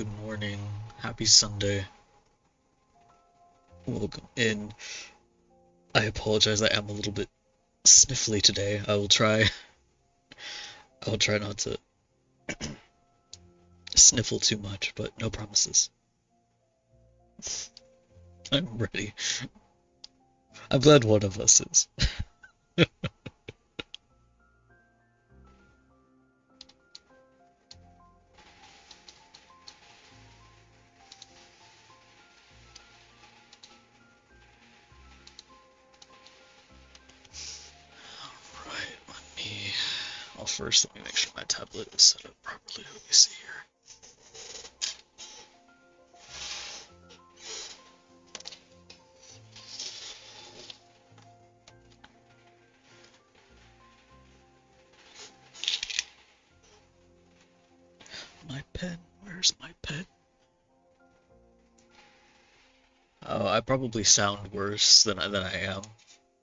Good morning. Happy Sunday. Welcome in. I apologize, I am a little bit sniffly today. I will try not to sniffle too much, but no promises. I'm ready. I'm glad one of us is. Right, let me make sure my tablet is set up properly. Let me see here. My pen, where's my pen? Oh, I probably sound worse than I am.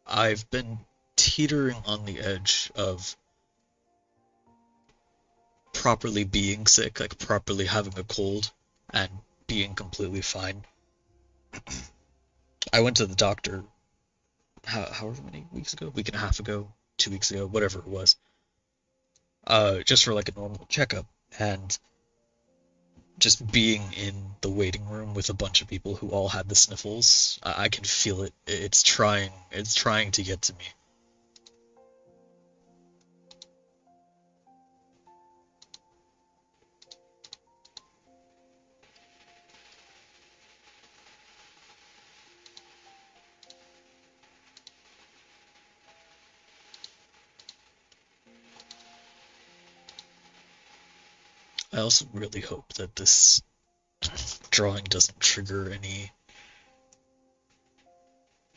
I've been teetering on the edge of properly being sick, like properly having a cold and being completely fine. I went to the doctor however many weeks ago, week and a half ago, 2 weeks ago, whatever it was, just for like a normal checkup, and just being in the waiting room with a bunch of people who all had the sniffles, I can feel it. It's trying to get to me. I also really hope that this drawing doesn't trigger any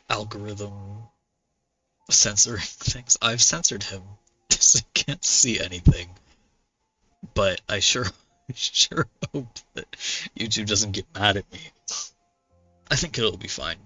algorithm censoring things. I've censored him because I can't see anything, but I sure hope that YouTube doesn't get mad at me. I think it'll be fine.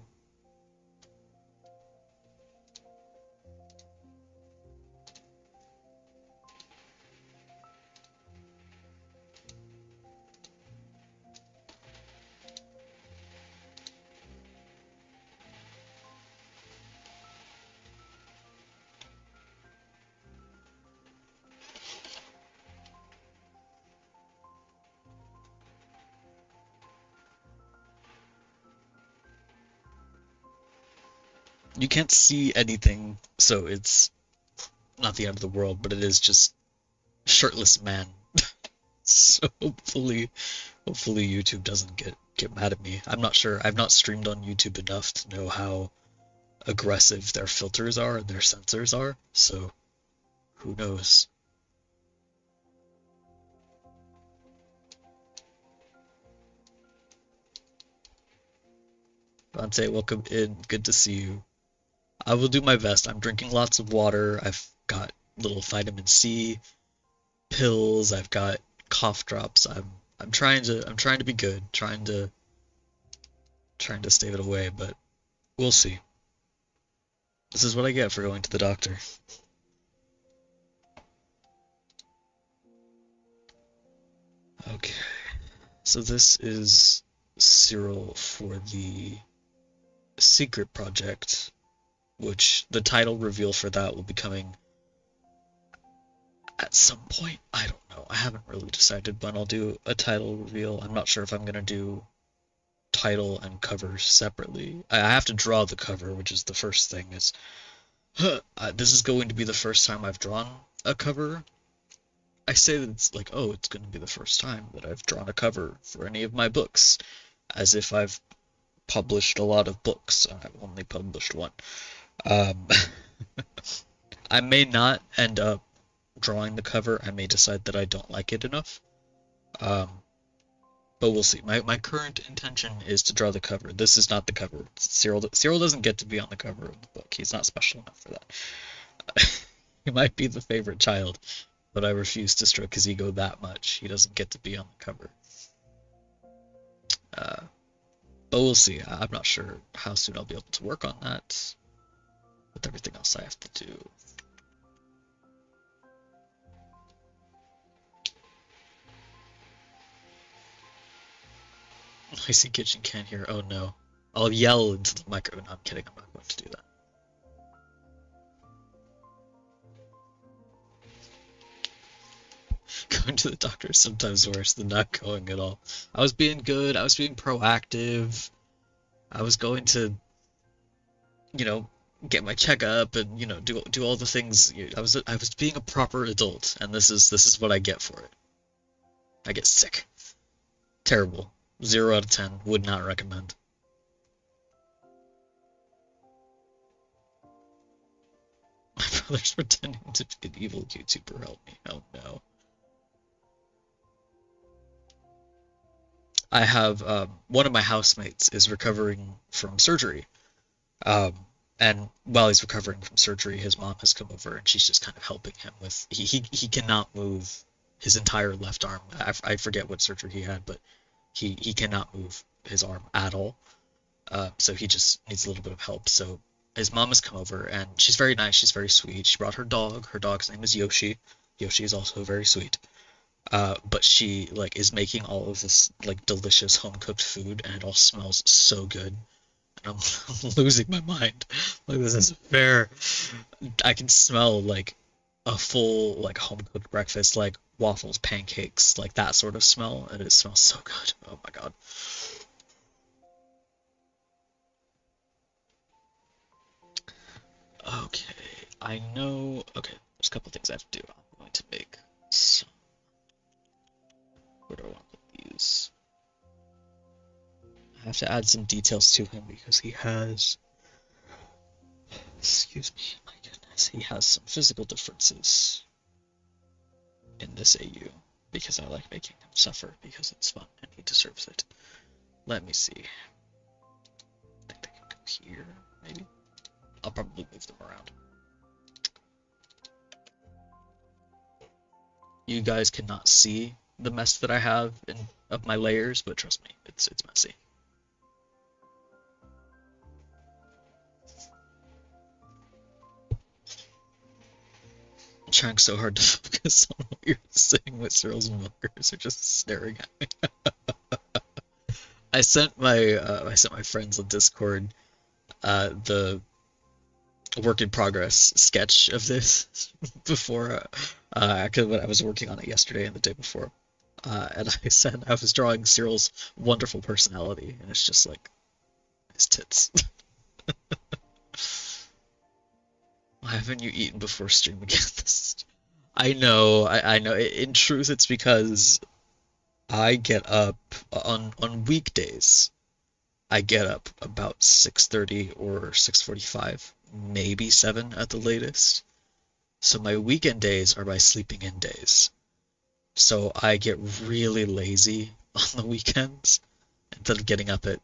You can't see anything, so it's not the end of the world, but it is just shirtless man. So hopefully YouTube doesn't get mad at me. I'm not sure. I've not streamed on YouTube enough to know how aggressive their filters are and their censors are, so who knows. Dante, welcome in. Good to see you. I will do my best. I'm drinking lots of water. I've got little vitamin C pills. I've got cough drops. I'm trying to be good. Trying to stave it away, but we'll see. This is what I get for going to the doctor. Okay. So this is Cyril for the secret project, which the title reveal for that will be coming at some point. I don't know. I haven't really decided when I'll do a title reveal. I'm not sure if I'm gonna do title and cover separately. I have to draw the cover, which is the first thing. This is going to be the first time I've drawn a cover. I say that it's like, oh, it's going to be the first time that I've drawn a cover for any of my books, as if I've published a lot of books. I've only published one. Um, I may not end up drawing the cover. I may decide that I don't like it enough. Um, but we'll see. My current intention is to draw the cover. This is not the cover. Cyril doesn't get to be on the cover of the book. He's not special enough for that. He might be the favorite child, but I refuse to stroke his ego that much. He doesn't get to be on the cover. Uh, but we'll see. I'm not sure how soon I'll be able to work on that with everything else I have to do. Noisy kitchen can't hear. Oh no. I'll yell into the microphone. No, I'm kidding. I'm not going to do that. Going to the doctor is sometimes worse than not going at all. I was being good. I was being proactive. I was going to, you know, get my checkup and, do all the things. I was being a proper adult, and this is what I get for it. I get sick. Terrible. 0 out of 10. Would not recommend. My brother's pretending to be an evil YouTuber. Help me. Oh no. I have one of my housemates is recovering from surgery. Um, and while he's recovering from surgery, his mom has come over and she's just kind of helping him with he cannot move his entire left arm. I forget what surgery he had, but he cannot move his arm at all. So he just needs a little bit of help. So his mom has come over and she's very nice. She's very sweet. She brought her dog. Her dog's name is Yoshi. Yoshi is also very sweet. But she like is making all of this like delicious home cooked food and it all smells so good. And I'm losing my mind. Like this is fair. I can smell like a full like home cooked breakfast, like waffles, pancakes, like that sort of smell, and it smells so good. Oh my God. Okay, I know. Okay, there's a couple things I have to do. I'm going to make some. Where do I want to put these? I have to add some details to him because he has. Excuse me, my goodness. He has some physical differences in this AU because I like making him suffer because it's fun and he deserves it. Let me see. I think they can go here, maybe. I'll probably move them around. You guys cannot see the mess that I have of my layers, but trust me, it's messy. I'm trying so hard to focus on what you're saying, but Cyril's markers are just staring at me. I sent my friends on Discord the work in progress sketch of this before when I was working on it yesterday and the day before. And I said I was drawing Cyril's wonderful personality, and it's just like his tits. Why haven't you eaten before stream again? I know, I know. In truth, it's because I get up on weekdays. I get up about 6:30 or 6:45, maybe 7 at the latest. So my weekend days are my sleeping in days. So I get really lazy on the weekends. Instead of getting up at,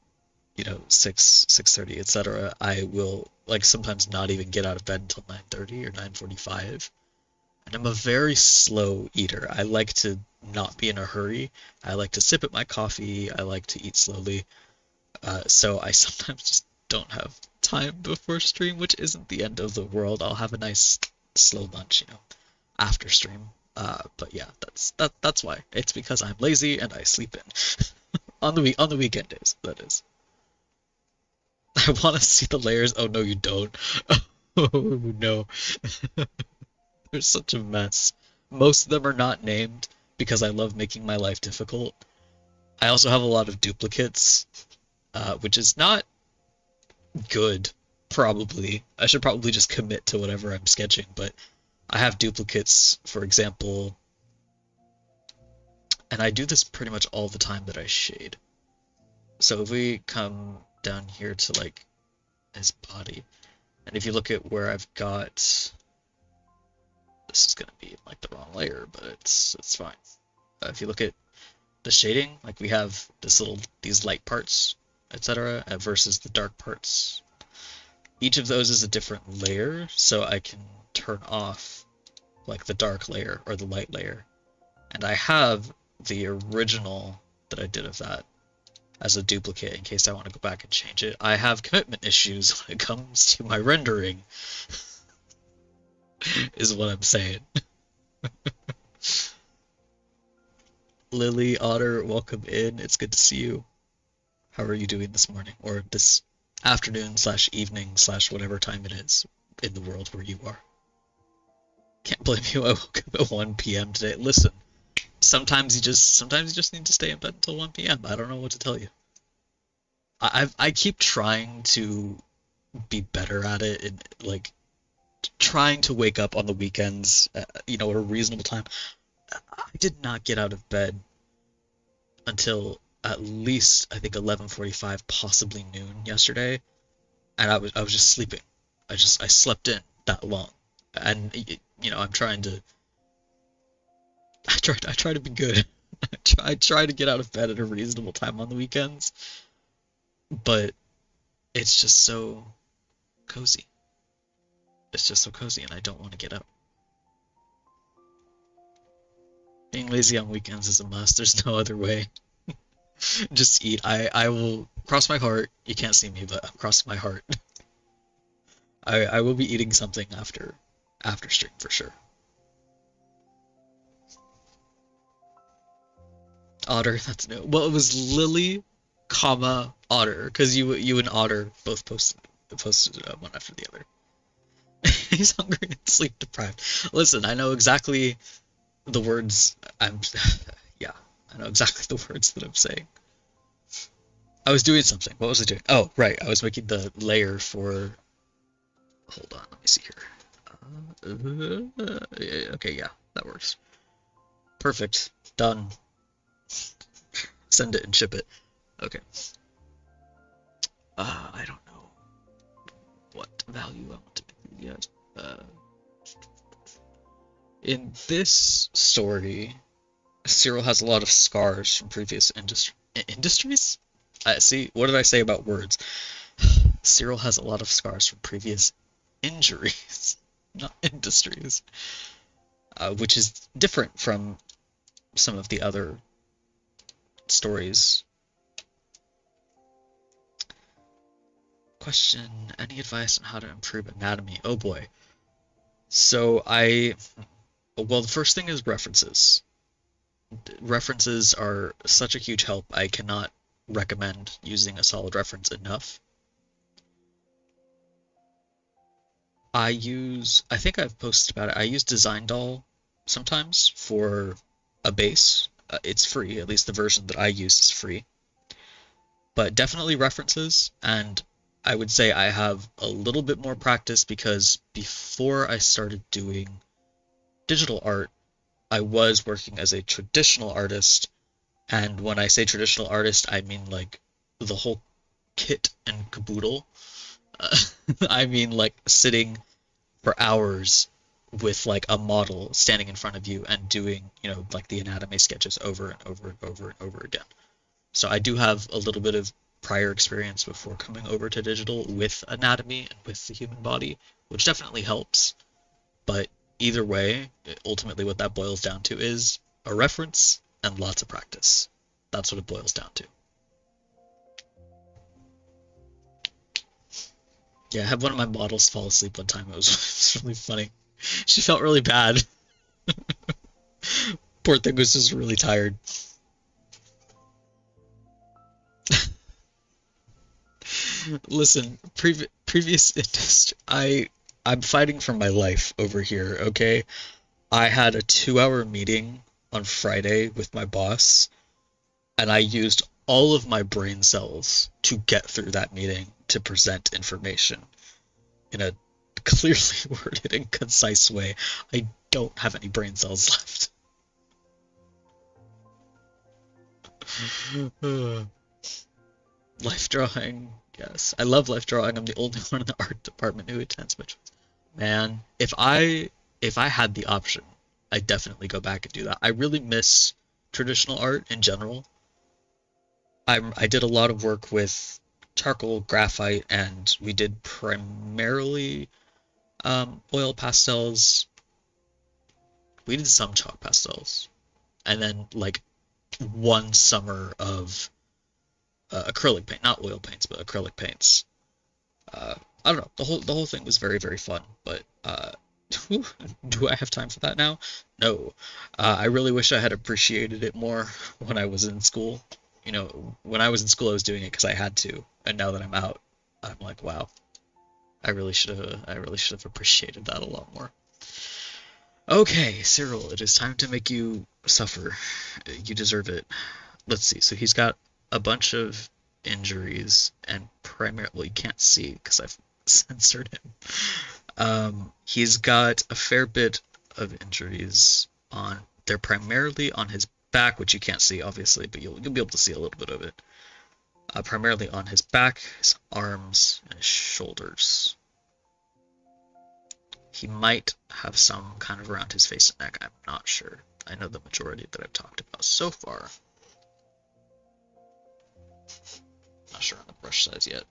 6, 6:30, etc., I will like sometimes not even get out of bed until 9:30 or 9:45. And I'm a very slow eater. I like to not be in a hurry. I like to sip at my coffee. I like to eat slowly. So I sometimes just don't have time before stream, which isn't the end of the world. I'll have a nice slow lunch, after stream. But yeah, that's why. It's because I'm lazy and I sleep in on the weekend days. That is. I want to see the layers. Oh no, you don't. Oh no, they're such a mess. Most of them are not named because I love making my life difficult. I also have a lot of duplicates, which is not good, probably. I should probably just commit to whatever I'm sketching, but I have duplicates, for example, and I do this pretty much all the time that I shade. So if we come down here to like his body, and if you look at where I've got, this is gonna be like the wrong layer, but it's fine. If you look at the shading, like we have these light parts, etc., versus the dark parts. Each of those is a different layer, so I can turn off like the dark layer or the light layer. And I have the original that I did of that as a duplicate in case I want to go back and change it. I have commitment issues when it comes to my rendering, is what I'm saying. Lily Otter, welcome in. It's good to see you. How are you doing this morning or this afternoon slash evening slash whatever time it is in the world where you are? Can't blame you. I woke up at 1 p.m. today. Listen, sometimes you just need to stay in bed until 1 p.m. I don't know what to tell you. I keep trying to be better at it and like trying to wake up on the weekends, at a reasonable time. I did not get out of bed until at least I think 11:45, possibly noon yesterday, and I was just sleeping. I slept in that long, and I'm trying to I try to be good. I try to get out of bed at a reasonable time on the weekends, but it's just so cozy. It's just so cozy, and I don't want to get up. Being lazy on weekends is a must. There's no other way. Just eat. I will cross my heart. You can't see me, but I'm crossing my heart. I will be eating something after stream for sure. Otter, that's new. Well, it was Lily, comma Otter, because you and Otter both posted one after the other. He's hungry and sleep deprived. Listen, I know exactly the words yeah, I know exactly the words that I'm saying. I was doing something. What was I doing? Oh, right. I was making the layer for. Hold on. Let me see here. Okay, yeah, that works. Perfect. Done. Send it and ship it. Okay. I don't know what value I want to make yet. In this story, Cyril has a lot of scars from previous industries? See, what did I say about words? Cyril has a lot of scars from previous injuries, not industries, which is different from some of the other stories. Question, any advice on how to improve anatomy? Oh boy. So well, the first thing is references. References are such a huge help. I cannot recommend using a solid reference enough. I think I've posted about it. I use Design Doll sometimes for a base. It's free, at least the version that I use is free. But definitely references, and I would say I have a little bit more practice because before I started doing digital art, I was working as a traditional artist, and when I say traditional artist, I mean like the whole kit and caboodle. I mean like sitting for hours with like a model standing in front of you and doing, like the anatomy sketches over and over and over and over again. So I do have a little bit of prior experience before coming over to digital with anatomy and with the human body, which definitely helps. But either way, ultimately what that boils down to is a reference and lots of practice. That's what it boils down to. Yeah, I had one of my models fall asleep one time. It was really funny. She felt really bad. Poor thing was just really tired. Listen, previous industry, I'm fighting for my life over here, okay? I had a 2-hour meeting on Friday with my boss, and I used all of my brain cells to get through that meeting to present information in a clearly worded and concise way. I don't have any brain cells left. Life drawing, yes. I love life drawing. I'm the only one in the art department who attends, which, man, if I had the option, I'd definitely go back and do that. I really miss traditional art in general. I did a lot of work with charcoal, graphite, and we did primarily oil pastels. We did some chalk pastels, and then like one summer of acrylic paint, not oil paints, but acrylic paints. I don't know. The whole thing was very, very fun, but do I have time for that now? No. I really wish I had appreciated it more when I was in school. you know, when I was in school, I was doing it because I had to, and now that I'm out, I'm like, wow, I really should have appreciated that a lot more. Okay, Cyril, it is time to make you suffer. You deserve it. Let's see. So he's got a bunch of injuries, and primarily, well, you can't see because I've censored him. He's got a fair bit of injuries on. They're primarily on his back, which you can't see, obviously, but you'll be able to see a little bit of it. Primarily on his back, his arms, and his shoulders. He might have some kind of around his face and neck. I'm not sure. I know the majority that I've talked about so far. Not sure on the brush size yet.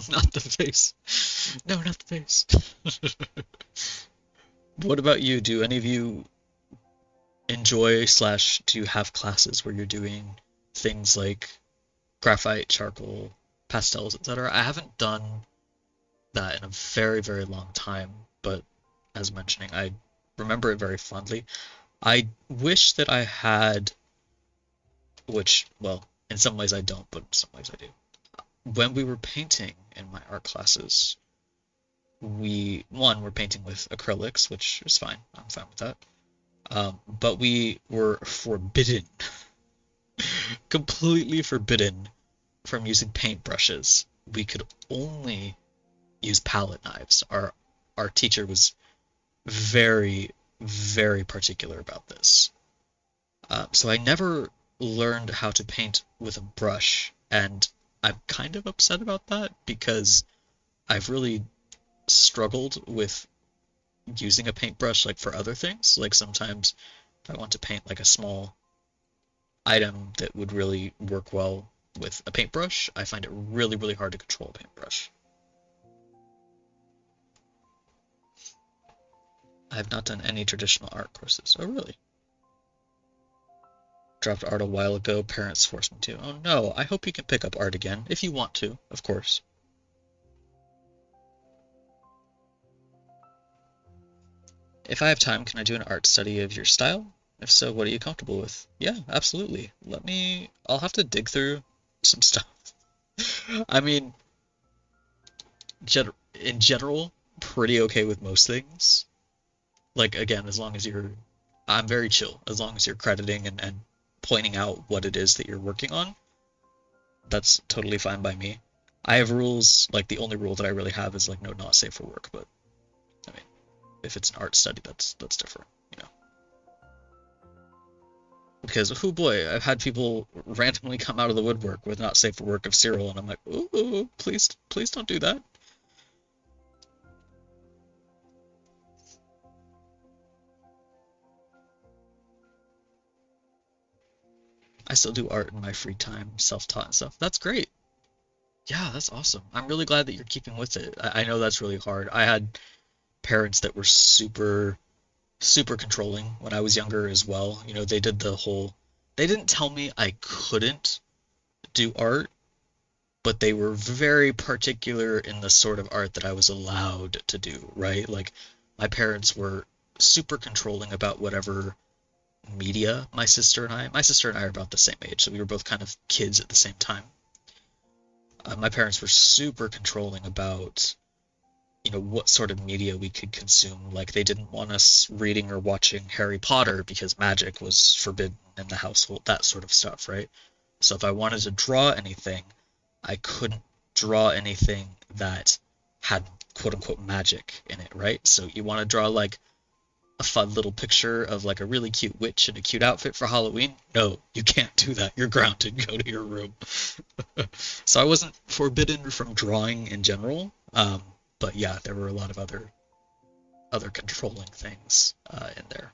Not the face. No, not the face. What about you? Do any of you enjoy slash do you have classes where you're doing things like graphite, charcoal, pastels, etc.? I haven't done that in a very, very long time, but as mentioning, I remember it very fondly. I wish that I had, which, well, in some ways I don't, but in some ways I do. When we were painting in my art classes, one, we're painting with acrylics, which is fine. I'm fine with that. But we were forbidden, completely forbidden from using paintbrushes. We could only use palette knives. Our teacher was very, very particular about this. So I never learned how to paint with a brush, and I'm kind of upset about that because I've really struggled with using a paintbrush like for other things. Like sometimes if I want to paint like a small item that would really work well with a paintbrush, I find it really, really hard to control a paintbrush. I have not done any traditional art courses. Oh, really? Dropped art a while ago. Parents forced me to. Oh no, I hope you can pick up art again, if you want to, of course. If I have time, can I do an art study of your style? If so, what are you comfortable with? Yeah, absolutely. I'll have to dig through some stuff. I mean, in general, pretty okay with most things. Like, again, I'm very chill. As long as you're crediting and pointing out what it is that you're working on, that's totally fine by me. I have rules, like the only rule that I really have is like no, not safe for work, but I mean, if it's an art study, that's different, you know. Because oh boy, I've had people randomly come out of the woodwork with not safe for work of Cyril, and I'm like, ooh, please don't do that. I still do art in my free time, self-taught and stuff. That's great. Yeah, that's awesome. I'm really glad that you're keeping with it. I know that's really hard. I had parents that were super controlling when I was younger as well. You know, they didn't tell me I couldn't do art, but they were very particular in the sort of art that I was allowed to do, right? Like my parents were super controlling about whatever media my sister and I are about the same age, so we were both kind of kids at the same time. My parents were super controlling about what sort of media we could consume. Like they didn't want us reading or watching Harry Potter because magic was forbidden in the household, that sort of stuff, right? So if I wanted to draw anything, I couldn't draw anything that had quote unquote magic in it, right? So you want to draw like a fun little picture of like a really cute witch in a cute outfit for Halloween. No, you can't do that. You're grounded. Go to your room. So I wasn't forbidden from drawing in general, but yeah, there were a lot of other controlling things in there.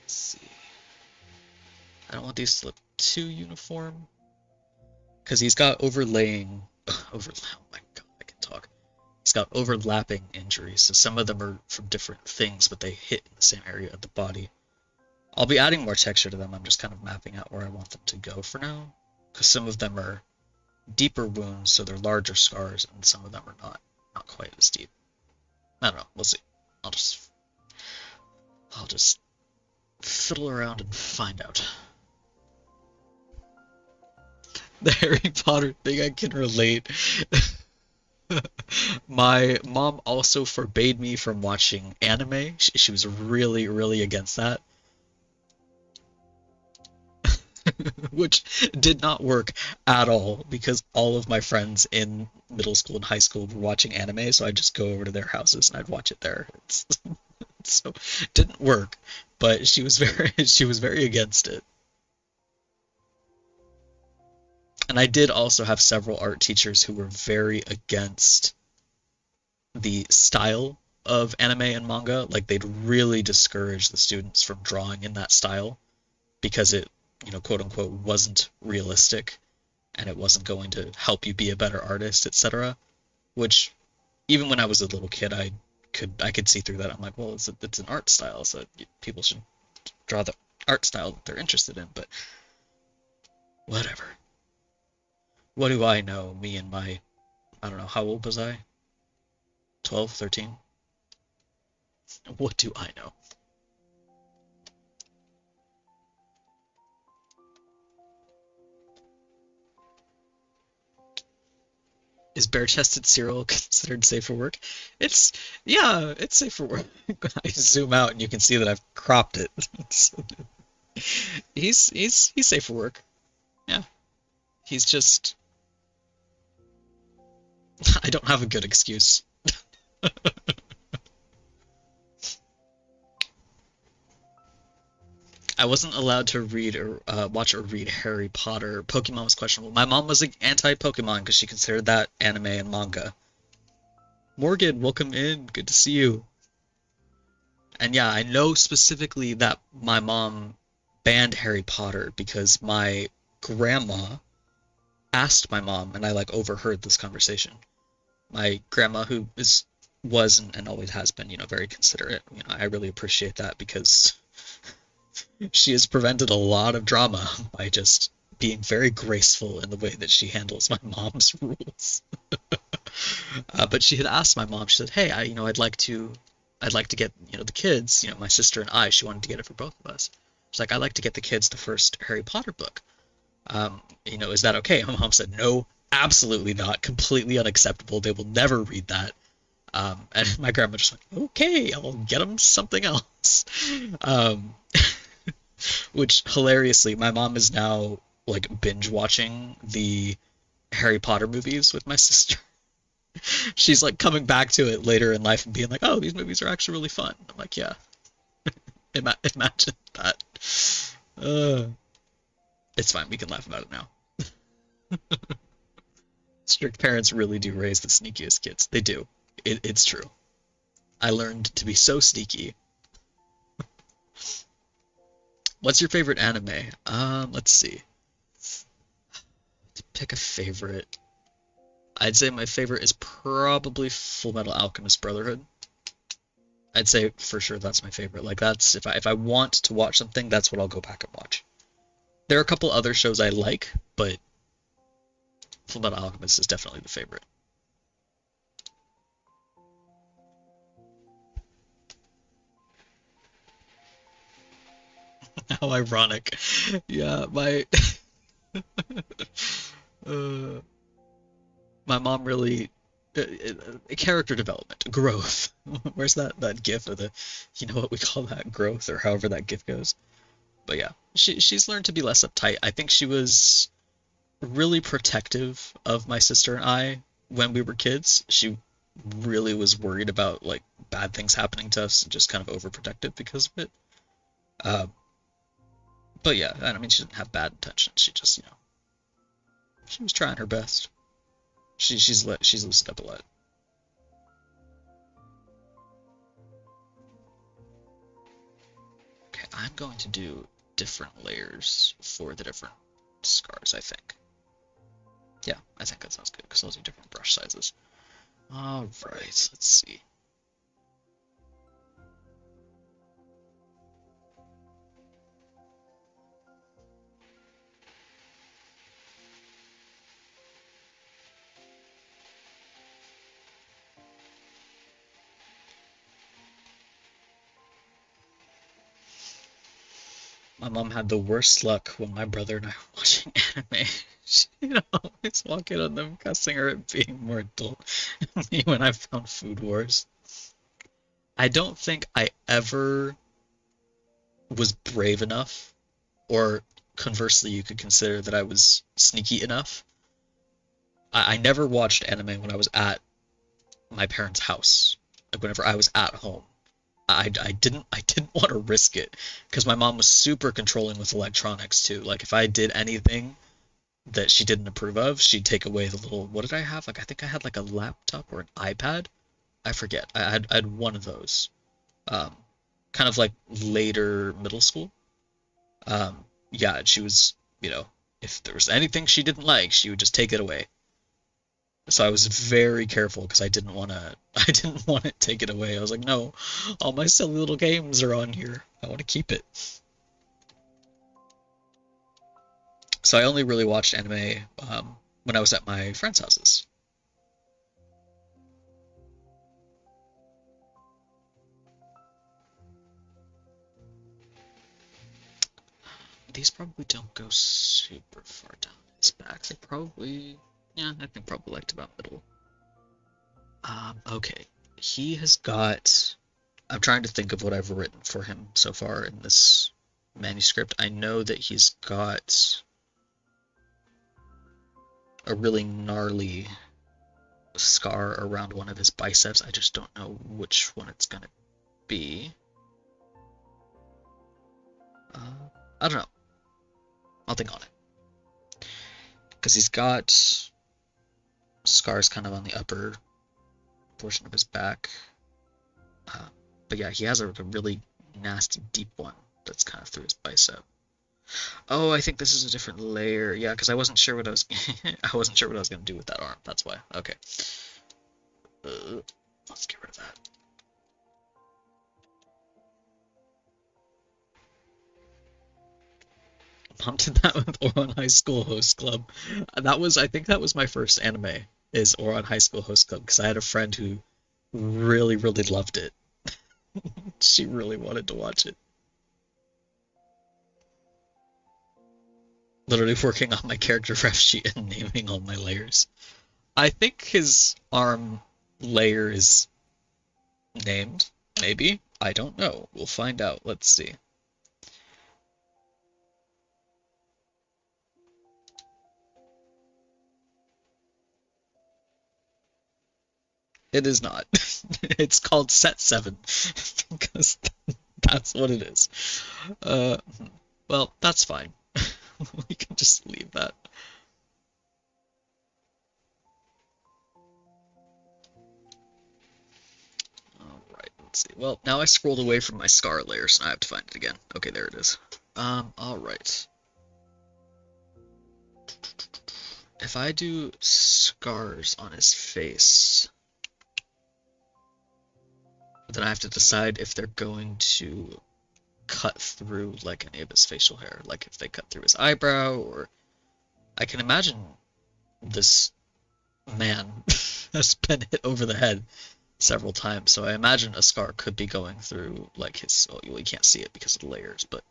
Let's see. I don't want these to look too uniform because he's got overlaying over. Oh my God, I can talk. He's got overlapping injuries, so some of them are from different things, but they hit in the same area of the body. I'll be adding more texture to them. I'm just kind of mapping out where I want them to go for now, because some of them are deeper wounds, so they're larger scars, and some of them are not quite as deep. I don't know. We'll see. I'll just fiddle around and find out. The Harry Potter thing, I can relate. My mom also forbade me from watching anime. She was really, really against that. Which did not work at all because all of my friends in middle school and high school were watching anime, so I'd just go over to their houses and I'd watch it there. So it didn't work, but she was very against it. And I did also have several art teachers who were very against the style of anime and manga. Like they'd really discourage the students from drawing in that style because it, quote unquote, wasn't realistic and it wasn't going to help you be a better artist, etc. Which even when I was a little kid, I could see through that. I'm like, well, it's an art style, so people should draw the art style that they're interested in, but whatever. What do I know? Me and my, I don't know, how old was I? 12, 13? What do I know? Is bare-chested Cyril considered safe for work? It's, yeah, it's safe for work. I zoom out and you can see that I've cropped it. He's safe for work. Yeah, he's just, I don't have a good excuse. I wasn't allowed to read or watch or read Harry Potter. Pokemon was questionable. My mom was like anti-Pokemon because she considered that anime and manga. Morgan, welcome in. Good to see you. And yeah, I know specifically that my mom banned Harry Potter because my grandma asked my mom, and I like overheard this conversation. My grandma, who was and always has been, very considerate. I really appreciate that because she has prevented a lot of drama by just being very graceful in the way that she handles my mom's rules. But she had asked my mom, she said, "Hey, I'd like to get, the kids, my sister and I, she wanted to get it for both of us. She's like, I'd like to get the kids the first Harry Potter book. Is that okay?" My mom said, "No, absolutely not. Completely unacceptable. They will never read that." And my grandma just went, "Okay, I'll get them something else." Um, which hilariously, my mom is now like binge watching the Harry Potter movies with my sister. She's like coming back to it later in life and being like, "Oh, these movies are actually really fun." I'm like, "Yeah, imagine that." Uh, it's fine. We can laugh about it now. Strict parents really do raise the sneakiest kids. They do. It's true. I learned to be so sneaky. What's your favorite anime? Let's see. To pick a favorite, I'd say my favorite is probably Full Metal Alchemist Brotherhood. I'd say for sure that's my favorite. Like that's if I want to watch something, that's what I'll go back and watch. There are a couple other shows I like, but Full Metal Alchemist is definitely the favorite. How ironic. Yeah, uh, my mom really character development, growth. Where's that gif of the, what we call that, growth, or however that gif goes. But yeah, she's learned to be less uptight. I think she was really protective of my sister and I when we were kids. She really was worried about like bad things happening to us and just kind of overprotective because of it. Uh, but yeah, I mean, she didn't have bad intentions. She just, she was trying her best. She's loosened up a lot. Okay, I'm going to do different layers for the different scars, I think. Yeah, I think that sounds good because those are different brush sizes. All right, let's see. My mom had the worst luck when my brother and I were watching anime. She, always walking on them, cussing her at being more adult. Me when I found Food Wars. I don't think I ever was brave enough, or conversely, you could consider that I was sneaky enough. I never watched anime when I was at my parents' house. Like whenever I was at home. I didn't want to risk it because my mom was super controlling with electronics too. Like if I did anything that she didn't approve of, she'd take away the little, what did I have? Like I think I had like a laptop or an iPad. I forget. I had one of those. Um, Kind of like later middle school. Yeah, she was, if there was anything she didn't like, she would just take it away. So I was very careful because I didn't want to I didn't want to take it away. I was like, no, all my silly little games are on here. I want to keep it. So I only really watched anime when I was at my friends' houses. These probably don't go super far down his back. They probably, yeah, I think probably like about middle. Okay. He has got, I'm trying to think of what I've written for him so far in this manuscript. I know that he's got a really gnarly scar around one of his biceps. I just don't know which one it's gonna be. I don't know. I'll think on it. Because he's got scars kind of on the upper portion of his back. Uh, but yeah, he has a really nasty deep one that's kind of through his bicep. Oh, I think this is a different layer. Yeah, because I wasn't sure what I was I wasn't sure what I was gonna do with that arm. That's why. Okay. Let's get rid of that. Mom did that with Oron High School Host Club. I think that was my first anime, is Oron High School Host Club, because I had a friend who really, really loved it. She really wanted to watch it. Literally working on my character ref sheet and naming all my layers. I think his arm layer is named, maybe? I don't know. We'll find out. Let's see. It is not. It's called Set 7 because that's what it is. Uh, well, that's fine. We can just leave that. Alright, let's see. Well, now I scrolled away from my scar layer, so now I have to find it again. Okay, there it is. Alright. If I do scars on his face, then I have to decide if they're going to cut through like any of his facial hair, like if they cut through his eyebrow, or I can imagine this man has been hit over the head several times, so I imagine a scar could be going through like his, well, you can't see it because of the layers, but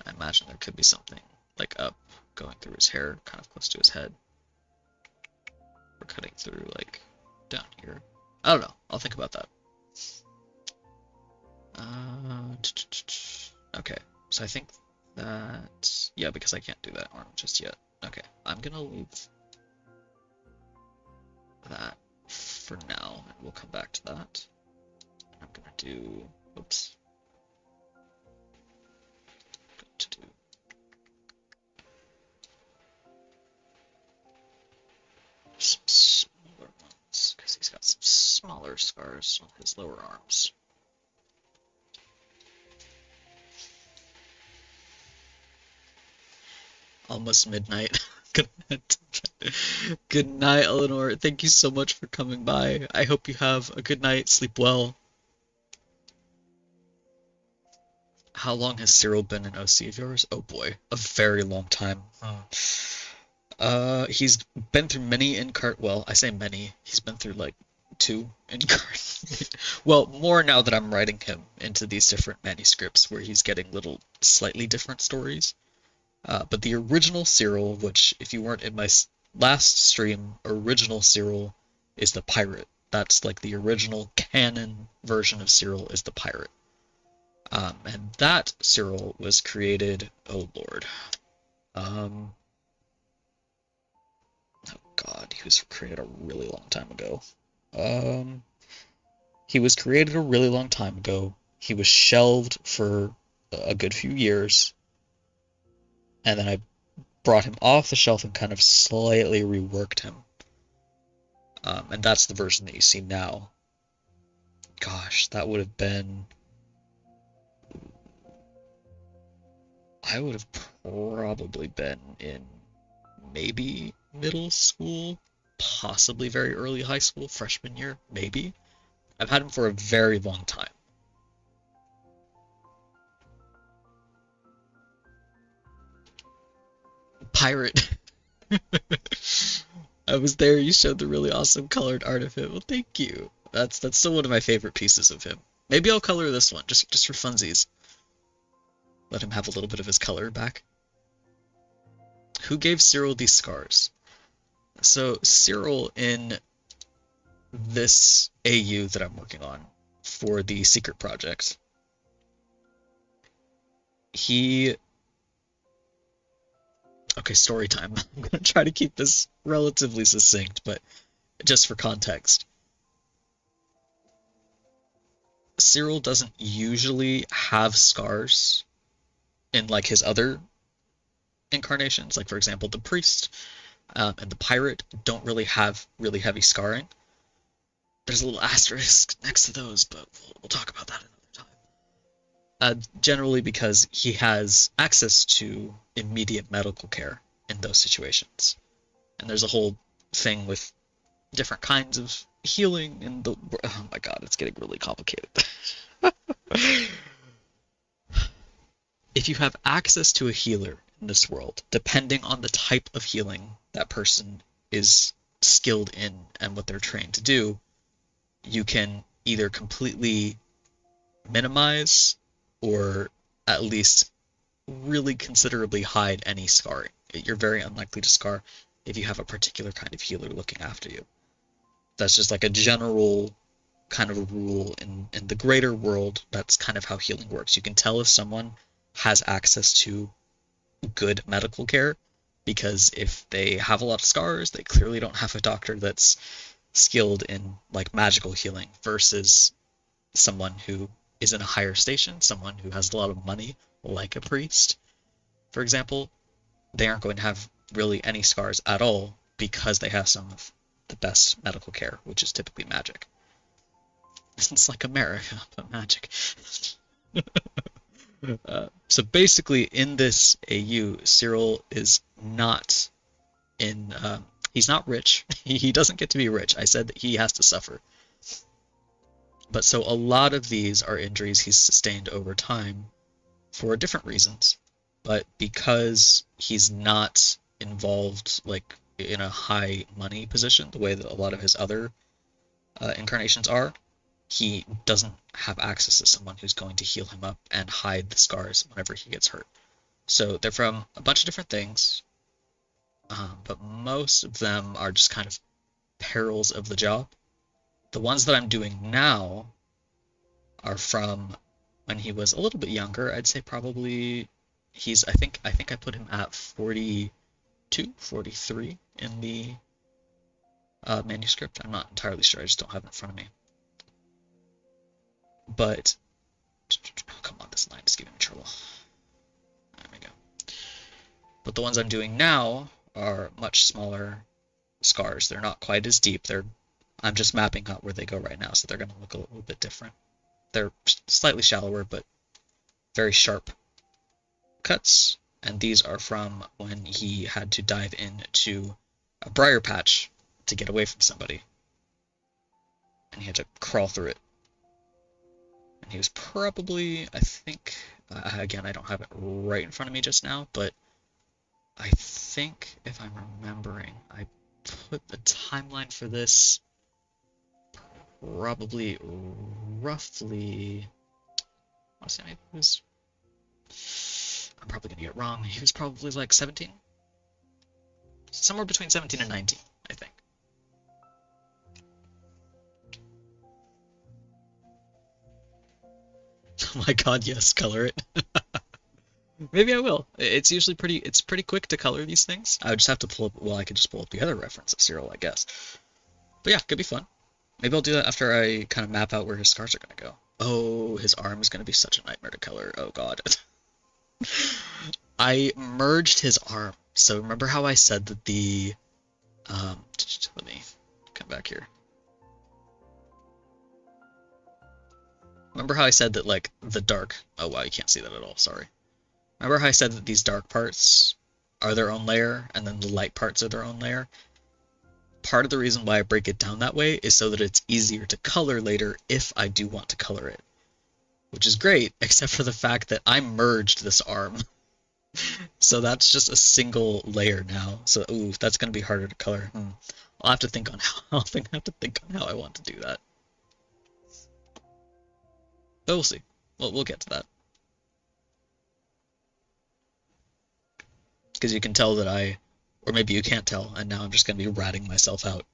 I imagine there could be something like up going through his hair, kind of close to his head, or cutting through like down here. I don't know. I'll think about that. Okay. So I think that, yeah, because I can't do that arm just yet. Okay, I'm gonna leave that for now, and we'll come back to that. I'm gonna do, oops, to do some smaller ones, because he's got some smaller scars on his lower arms. Almost midnight. Good night. Good night, Eleanor. Thank you so much for coming by. I hope you have a good night. Sleep well. How long has Cyril been an OC of yours? Oh boy, a very long time. He's been through many well, I say many. He's been through like 2 incarnate. Well, more now that I'm writing him into these different manuscripts where he's getting little slightly different stories. But the original Cyril, which if you weren't in my last stream, original Cyril is the pirate. That's like the original canon version of Cyril is the pirate. And that Cyril was created, oh Lord. Oh God, he was created a really long time ago. He was created a really long time ago. He was shelved for a good few years. And then I brought him off the shelf and kind of slightly reworked him. And that's the version that you see now. Gosh, that would have been... I would have probably been in maybe middle school, possibly very early high school, freshman year, maybe. I've had him for a very long time. Pirate. I was there, you showed the really awesome colored art of him. Well, thank you. That's still one of my favorite pieces of him. Maybe I'll color this one, just for funsies. Let him have a little bit of his color back. Who gave Cyril these scars? So Cyril, in this AU that I'm working on for the secret project, okay, story time. I'm gonna try to keep this relatively succinct, but just for context. Cyril doesn't usually have scars in like his other incarnations, like for example the priest and the pirate don't really have really heavy scarring. There's a little asterisk next to those, but we'll talk about that another time. Generally because he has access to immediate medical care in those situations, and there's a whole thing with different kinds of healing in the... Oh my god, it's getting really complicated. If you have access to a healer in this world, depending on the type of healing that person is skilled in and what they're trained to do, you can either completely minimize or at least really considerably hide any scarring. You're very unlikely to scar if you have a particular kind of healer looking after you. That's just like a general kind of rule in the greater world. That's kind of how healing works. You can tell if someone has access to good medical care, because if they have a lot of scars, they clearly don't have a doctor that's skilled in like magical healing, versus someone who is in a higher station, someone who has a lot of money, like a priest, for example. They aren't going to have really any scars at all because they have some of the best medical care, which is typically magic. It's like America, but magic. So basically, in this AU, Cyril is not in... he's not rich. He doesn't get to be rich. I said that he has to suffer. But so a lot of these are injuries he's sustained over time for different reasons. But because he's not involved like in a high money position, the way that a lot of his other incarnations are, he doesn't have access to someone who's going to heal him up and hide the scars whenever he gets hurt. So they're from a bunch of different things, but most of them are just kind of perils of the job. The ones that I'm doing now are from when he was a little bit younger. I'd say probably I think I put him at 42, 43 in the manuscript. I'm not entirely sure. I just don't have it in front of me. But oh, come on, this line is giving me trouble. There we go. But the ones I'm doing now are much smaller scars. They're not quite as deep. I'm just mapping out where they go right now, so they're going to look a little bit different. They're slightly shallower, but very sharp cuts. And these are from when he had to dive into a briar patch to get away from somebody. And he had to crawl through it. And he was probably, I think, again, I don't have it right in front of me just now, but I think, if I'm remembering, I put the timeline for this probably roughly, I want to say maybe it was, I'm probably going to get it wrong, he was probably like 17? Somewhere between 17 and 19, I think. Oh my god, yes, color it. Maybe I will. It's usually pretty quick to color these things. I would just have to pull up, well, I could just pull up the other reference of Cyril, I guess. But yeah, could be fun. Maybe I'll do that after I kind of map out where his scars are going to go. Oh, his arm is going to be such a nightmare to color. Oh god. I merged his arm. So remember how I said that let me come back here. Remember how I said that, like, the dark, oh wow, you can't see that at all, sorry. Remember how I said that these dark parts are their own layer, and then the light parts are their own layer? Part of the reason why I break it down that way is so that it's easier to color later if I do want to color it. Which is great, except for the fact that I merged this arm. So that's just a single layer now. So, ooh, that's going to be harder to color. I'll have to think on how I want to do that. But we'll see. We'll get to that. Because you can tell that or maybe you can't tell, and now I'm just going to be ratting myself out.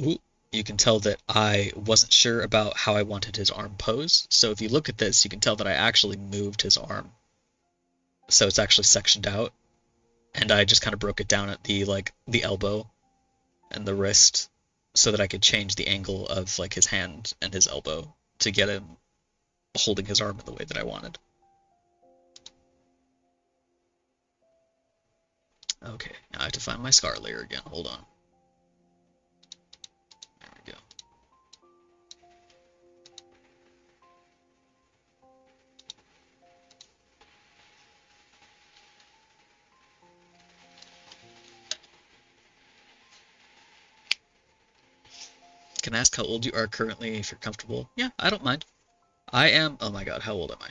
Ooh, you can tell that I wasn't sure about how I wanted his arm pose. So if you look at this, you can tell that I actually moved his arm. So it's actually sectioned out. And I just kind of broke it down at the elbow and the wrist so that I could change the angle of like his hand and his elbow to get him holding his arm in the way that I wanted. Okay, now I have to find my scar layer again. Hold on. There we go. Can I ask how old you are currently, if you're comfortable? Yeah, I don't mind. I am, oh my god, how old am I?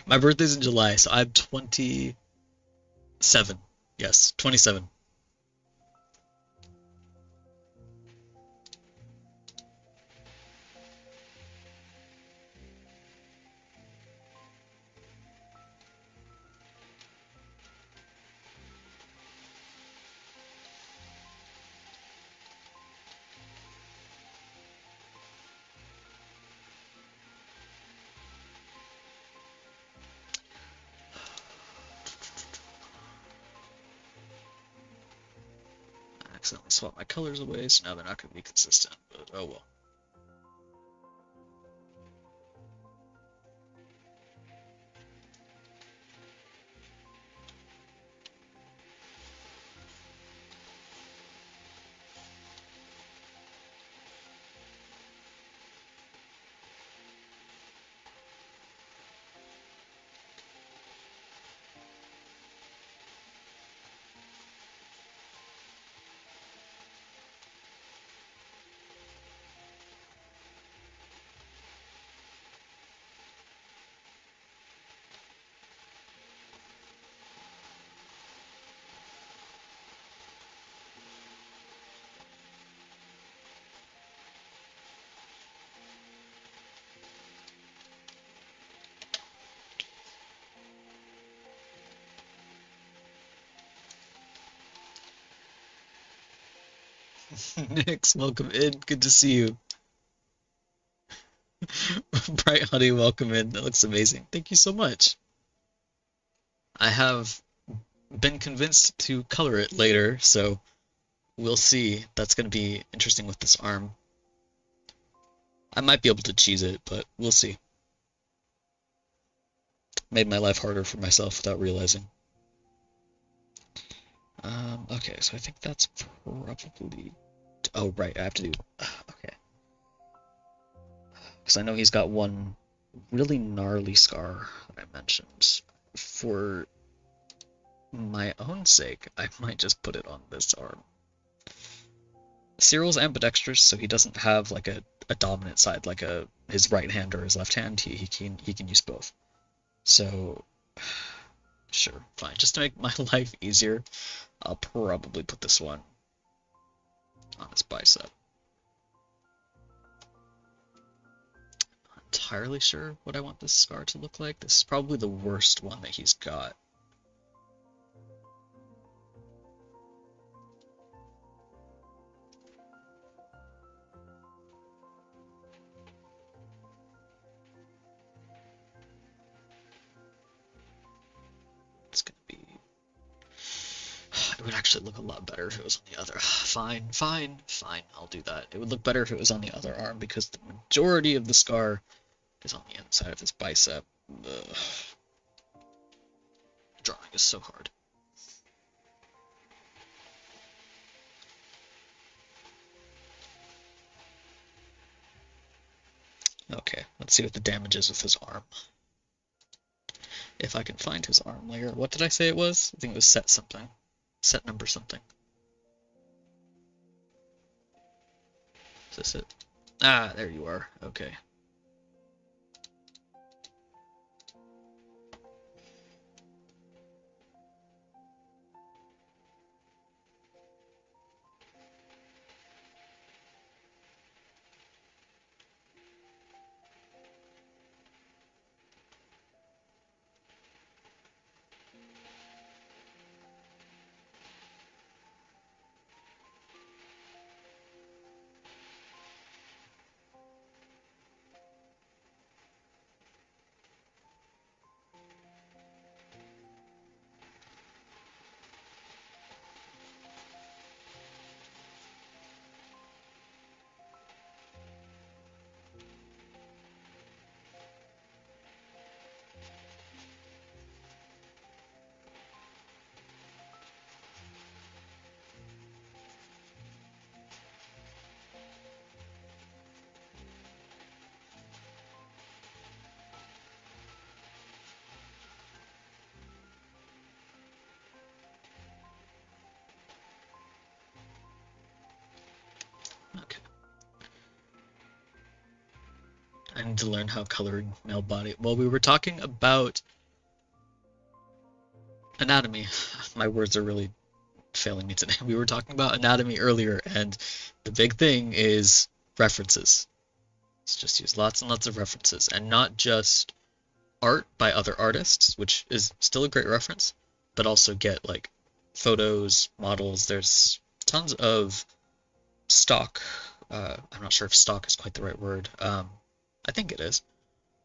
My birthday's in July, so I'm 27. Yes, 27. I accidentally swapped my colors away, so now they're not going to be consistent, but oh well. Nix, welcome in. Good to see you. Bright Honey, welcome in. That looks amazing. Thank you so much. I have been convinced to color it later, so we'll see. That's going to be interesting with this arm. I might be able to cheese it, but we'll see. Made my life harder for myself without realizing. Okay, so I think that's probably... Oh, right, I have to do... Okay. Because I know he's got one really gnarly scar that I mentioned. For my own sake, I might just put it on this arm. Cyril's ambidextrous, so he doesn't have like a dominant side, like his right hand or his left hand. He can use both. So, sure, fine. Just to make my life easier, I'll probably put this one on his bicep. Not entirely sure what I want this scar to look like. This is probably the worst one that he's got. It's gonna be... It would actually look a lot better if it was on the other. Fine, I'll do that. It would look better if it was on the other arm because the majority of the scar is on the inside of his bicep. Ugh. Drawing is so hard. Okay, let's see what the damage is with his arm. If I can find his arm layer. What did I say it was? I think it was set something. Set number something. Is this it? Ah, there you are. Okay. Okay. I need to learn how coloring male body. Well, we were talking about anatomy. My words are really failing me today. We were talking about anatomy earlier, and the big thing is references. Let's just use lots and lots of references, and not just art by other artists, which is still a great reference, but also get like photos, models. There's tons of stock. I'm not sure if stock is quite the right word. I think it is,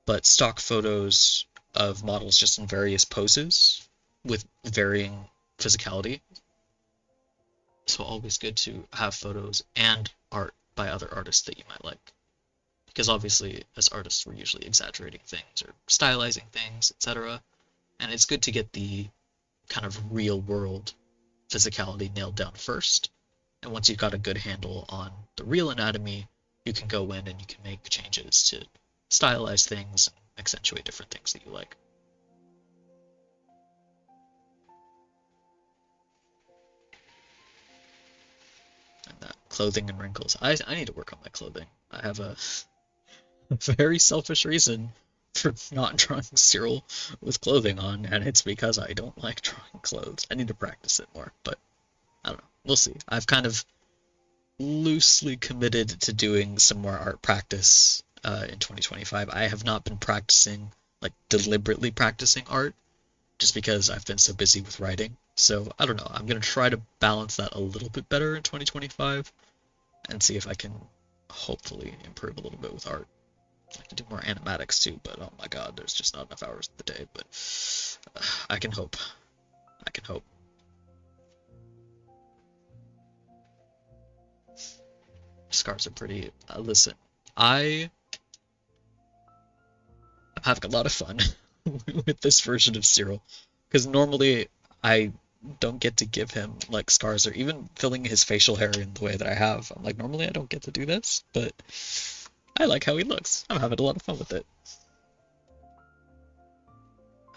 but stock photos of models just in various poses with varying physicality. So always good to have photos and art by other artists that you might like. Because obviously, as artists, we're usually exaggerating things or stylizing things, etc. And it's good to get the kind of real world physicality nailed down first. And once you've got a good handle on the real anatomy, you can go in and you can make changes to stylize things and accentuate different things that you like. And that clothing and wrinkles. I need to work on my clothing. I have a very selfish reason for not drawing Cyril with clothing on, and it's because I don't like drawing clothes. I need to practice it more, but I don't know. We'll see. I've kind of loosely committed to doing some more art practice in 2025. I have not been practicing, like deliberately practicing art, just because I've been so busy with writing. So I don't know. I'm going to try to balance that a little bit better in 2025 and see if I can hopefully improve a little bit with art. I can do more animatics too, but oh my god, there's just not enough hours in the day. But I can hope. I can hope. Scars are pretty. Listen, I'm having a lot of fun with this version of Cyril, because normally I don't get to give him like scars or even filling his facial hair in the way that I have. I'm like, normally I don't get to do this, but I like how he looks. I'm having a lot of fun with it.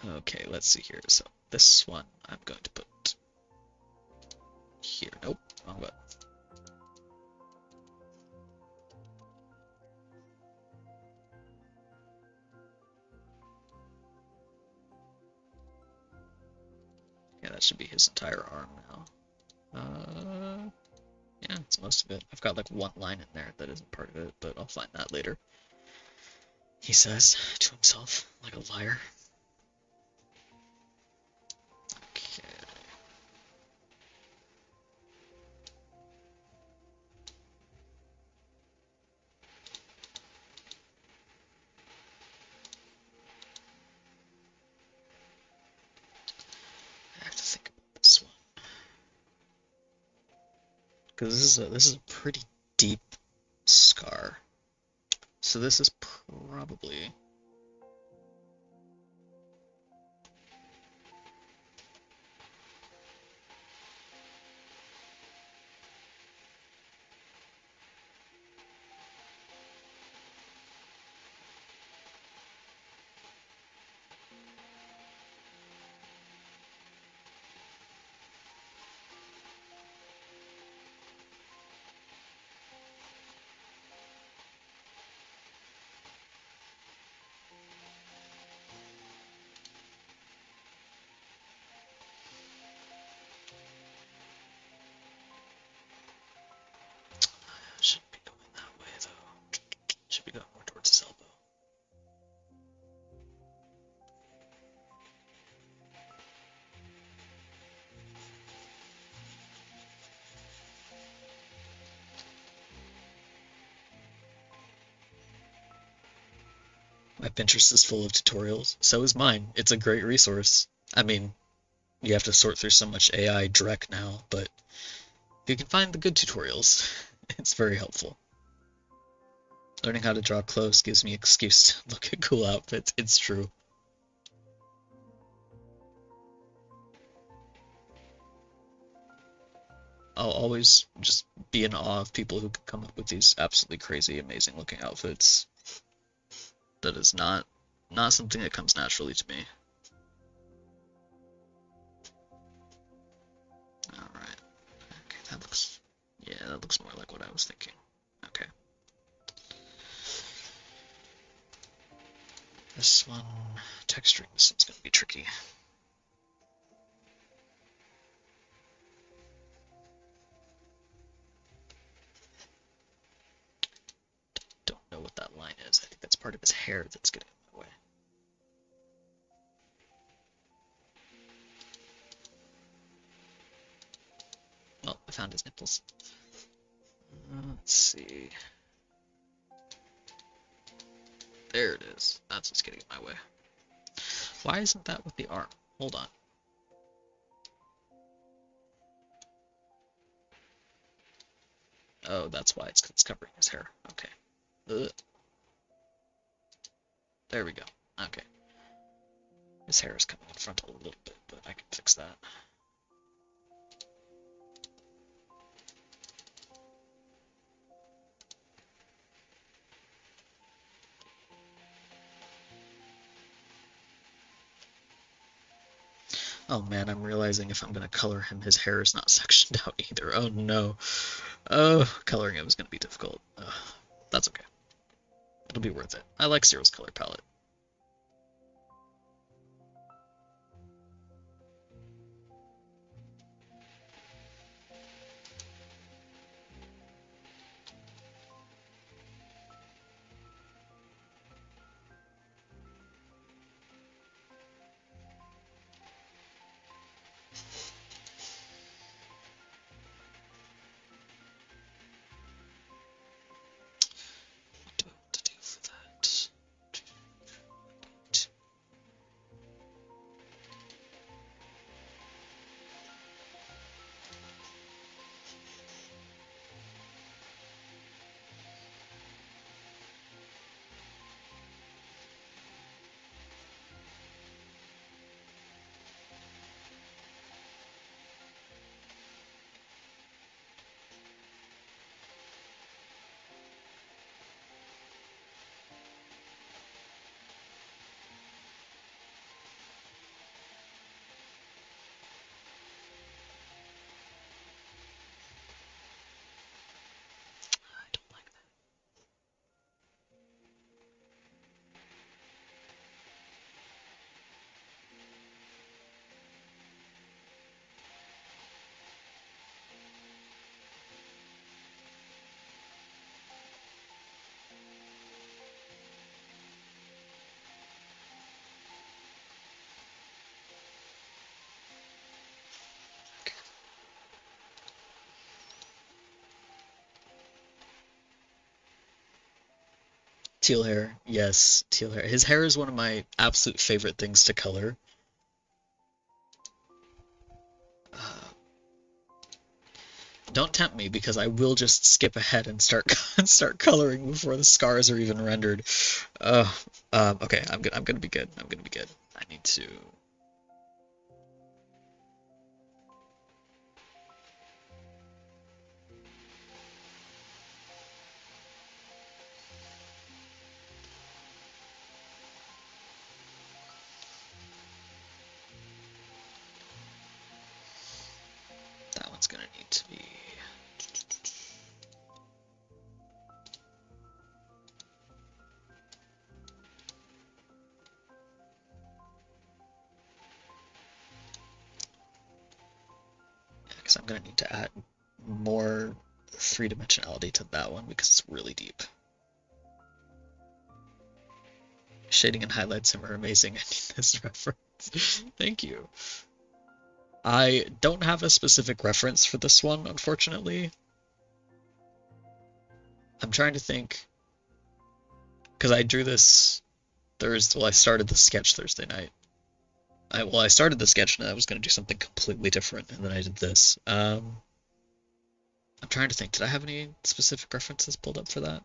Okay, let's see here. So this one I'm going to put here. Nope, wrong button. Yeah, that should be his entire arm now. Yeah, it's most of it. I've got like one line in there that isn't part of it, but I'll find that later. He says to himself, like a liar. Okay. I have to think about this one. Because this is a pretty deep scar. So this is probably... Shouldn't be going that way, though. Should be going more towards his elbow. My Pinterest is full of tutorials. So is mine. It's a great resource. I mean, you have to sort through so much AI direct now, but if you can find the good tutorials, it's very helpful. Learning how to draw close gives me excuse to look at cool outfits. It's true. I'll always just be in awe of people who can come up with these absolutely crazy, amazing looking outfits. That is not something that comes naturally to me. Alright. Okay, that looks more like what I was thinking. Okay. This one, texturing this one's gonna be tricky. Don't know what that line is. I think that's part of his hair that's getting in my way. Well, I found his nipples. Let's see. There it is. That's what's getting in my way. Why isn't that with the arm? Hold on. Oh, that's why it's covering his hair. Okay. Ugh. There we go. Okay. His hair is coming in front a little bit, but I can fix that. Oh man, I'm realizing if I'm gonna color him, his hair is not sectioned out either. Oh no. Oh, coloring him is gonna be difficult. That's okay. It'll be worth it. I like Cyril's color palette. What do I want to do for that? Teal hair. Yes, teal hair. His hair is one of my absolute favorite things to color. Uh, don't tempt me because I will just skip ahead and start start coloring before the scars are even rendered. Uh, okay, I'm gonna be good. I'm gonna be good. I need to. That one's gonna need to be. Because I'm gonna need to add more three-dimensionality to that one because it's really deep. Shading and highlights him are amazing. I need this reference. Thank you. I don't have a specific reference for this one, unfortunately. I'm trying to think, because I drew this Thursday. Well, I started the sketch Thursday night. I started the sketch and I was going to do something completely different, and then I did this. I'm trying to think, did I have any specific references pulled up for that?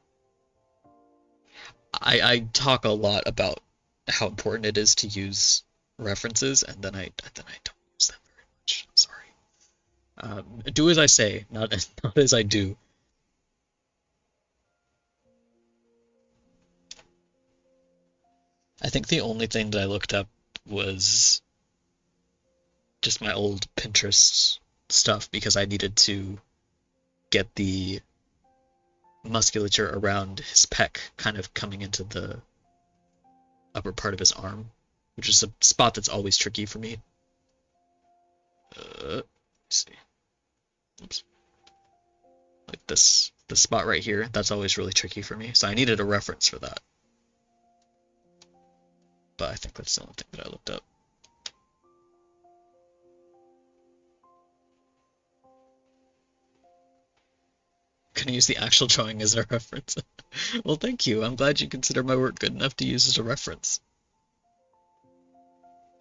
I talk a lot about how important it is to use references, and then I don't use them very much. Sorry. Do as I say, not as I do. I think the only thing that I looked up was just my old Pinterest stuff because I needed to get the musculature around his pec kind of coming into the upper part of his arm, which is a spot that's always tricky for me. Let's see. Oops. Like this spot right here, that's always really tricky for me. So I needed a reference for that. But I think that's the only thing that I looked up. Can I use the actual drawing as a reference? Well, thank you. I'm glad you consider my work good enough to use as a reference.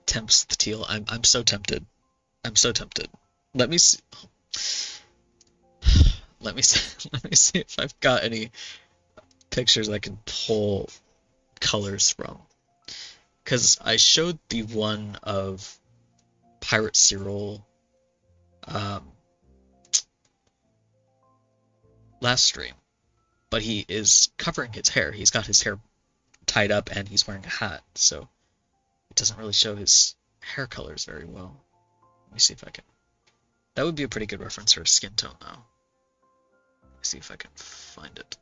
Tempts the teal. I'm so tempted. I'm so tempted. Let me see. Let me see. Let me see if I've got any pictures I can pull colors from. Because I showed the one of Pirate Cyril last stream, but he is covering his hair. He's got his hair tied up and he's wearing a hat, so it doesn't really show his hair colors very well. Let me see if I can. That would be a pretty good reference for skin tone, though. Let me see if I can find it.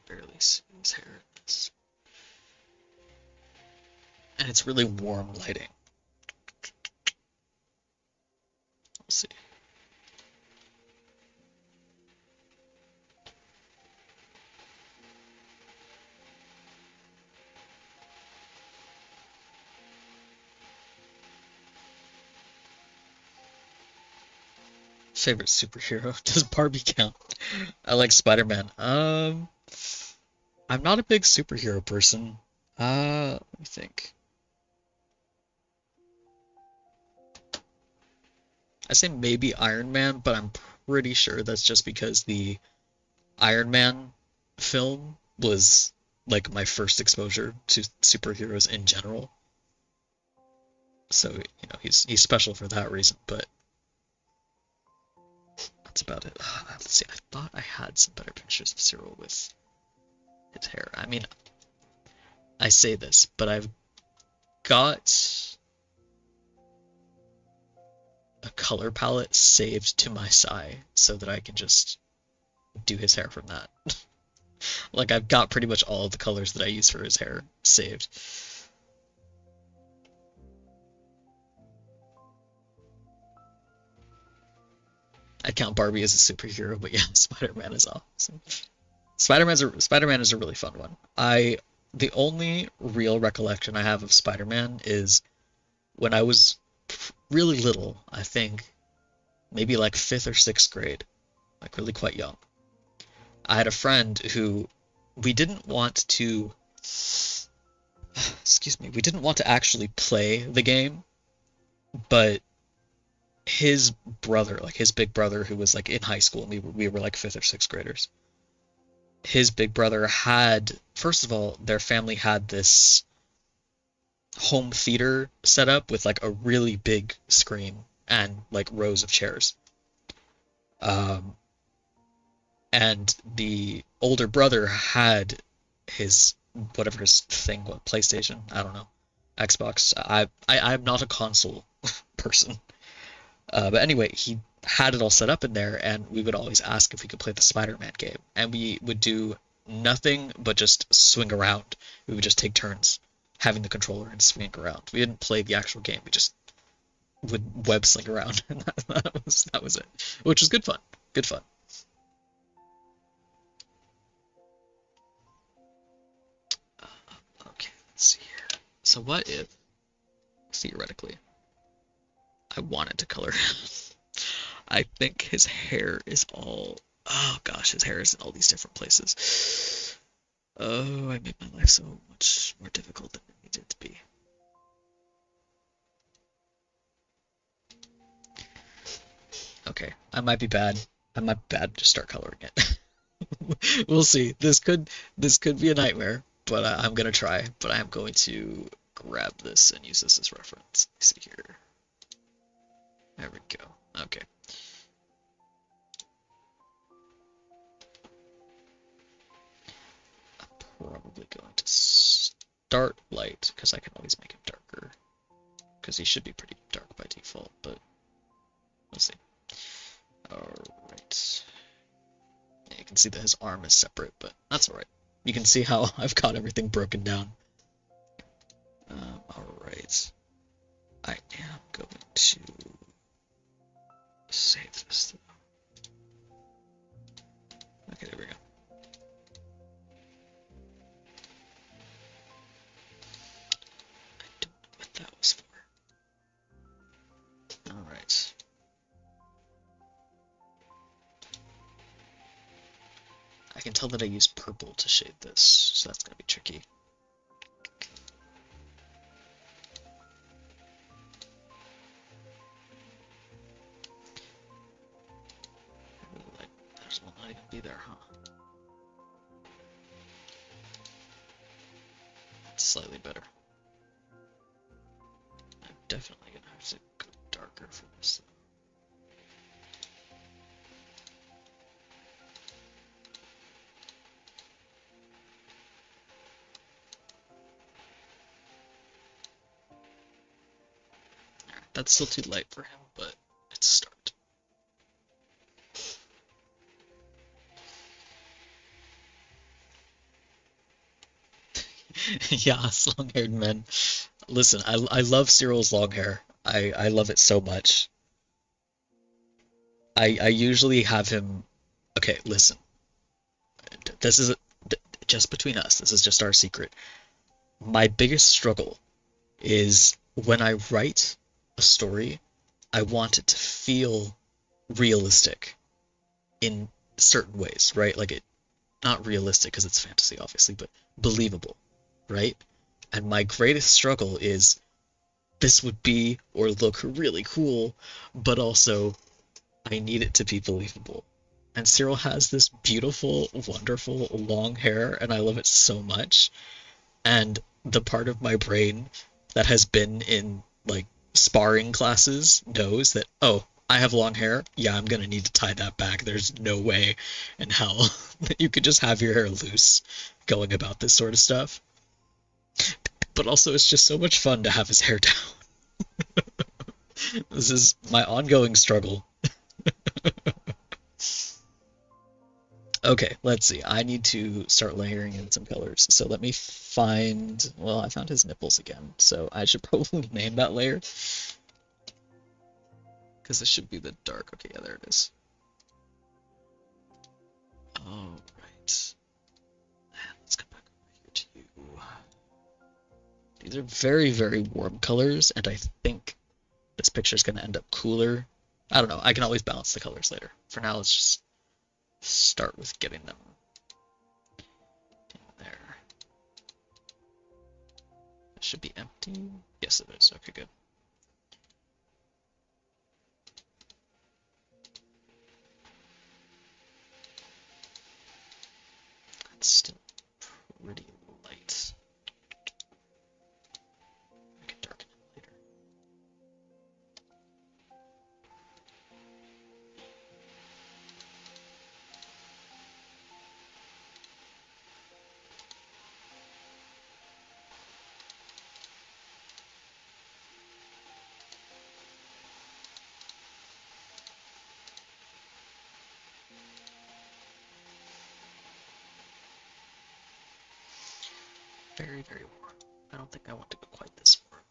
Barely see his hair in this. And it's really warm lighting. We'll see. Favorite superhero? Does Barbie count? I like Spider-Man. I'm not a big superhero person. Let me think. I say maybe Iron Man, but I'm pretty sure that's just because the Iron Man film was like my first exposure to superheroes in general. So, you know, he's special for that reason, but that's about it. Let's see, I thought I had some better pictures of Cyril with his hair. I mean, I say this, but I've got a color palette saved to my side so that I can just do his hair from that. Like I've got pretty much all of the colors that I use for his hair saved. I count Barbie as a superhero, but yeah, Spider-Man is awesome. Spider-Man is a really fun one. The only real recollection I have of Spider-Man is when I was really little, I think maybe like fifth or sixth grade, like really quite young. I had a friend who we didn't want to, excuse me, we didn't want to actually play the game, but his brother, like his big brother who was like in high school, and we were like fifth or sixth graders. His big brother had, first of all, their family had this home theater set up with like a really big screen and like rows of chairs. Um, and the older brother had his whatever his thing, what PlayStation, I don't know, Xbox. I'm not a console person. But anyway, he had it all set up in there, and we would always ask if we could play the Spider-Man game, and we would do nothing but just swing around. We would just take turns having the controller and swing around. We didn't play the actual game. We just would web sling around, and that was it, which was good fun. Good fun. Okay, let's see here. So what if, theoretically, I wanted to color him? I think his hair is all, oh gosh, his hair is in all these different places. Oh, I made my life so much more difficult than it needed to be. Okay, I might be bad. I might be bad to start coloring it. We'll see. This could be a nightmare, but I'm gonna try. But I am going to grab this and use this as reference. Let's see here. There we go. Okay. I'm probably going to start light because I can always make him darker. Because he should be pretty dark by default, but we'll see. Alright. Yeah, you can see that his arm is separate, but that's alright. You can see how I've got everything broken down. Alright. I am going to save this though. Okay, there we go. I don't know what that was for. Alright. I can tell that I use purple to shade this, so that's gonna be tricky. Like, there's one not even be there, huh? That's slightly better. I'm definitely gonna have to go darker for this though. That's still too light for him, but it's a start. Yeah, long-haired men. Listen, I love Cyril's long hair. I love it so much. I usually have him. Okay, listen. This is just between us. This is just our secret. My biggest struggle is when I write a story, I want it to feel realistic in certain ways, right? Like it, not realistic because it's fantasy, obviously, but believable, right? And my greatest struggle is this would be or look really cool, but also I need it to be believable. And Cyril has this beautiful, wonderful long hair, and I love it so much. And the part of my brain that has been in like sparring classes knows that, oh, I have long hair. Yeah, I'm gonna need to tie that back. There's no way in hell that you could just have your hair loose going about this sort of stuff. But also, it's just so much fun to have his hair down. This is my ongoing struggle. Okay, let's see. I need to start layering in some colors. So let me find, well, I found his nipples again. So I should probably name that layer because this should be the dark. Okay, yeah, there it is. All right. And let's come back over here to you. These are very, very warm colors, and I think this picture is going to end up cooler. I don't know. I can always balance the colors later. For now, let's just start with getting them in there. It should be empty. Yes, it is. Okay, good. It's still pretty light. I can darken it later. Very, very warm. I don't think I want to go quite this warm.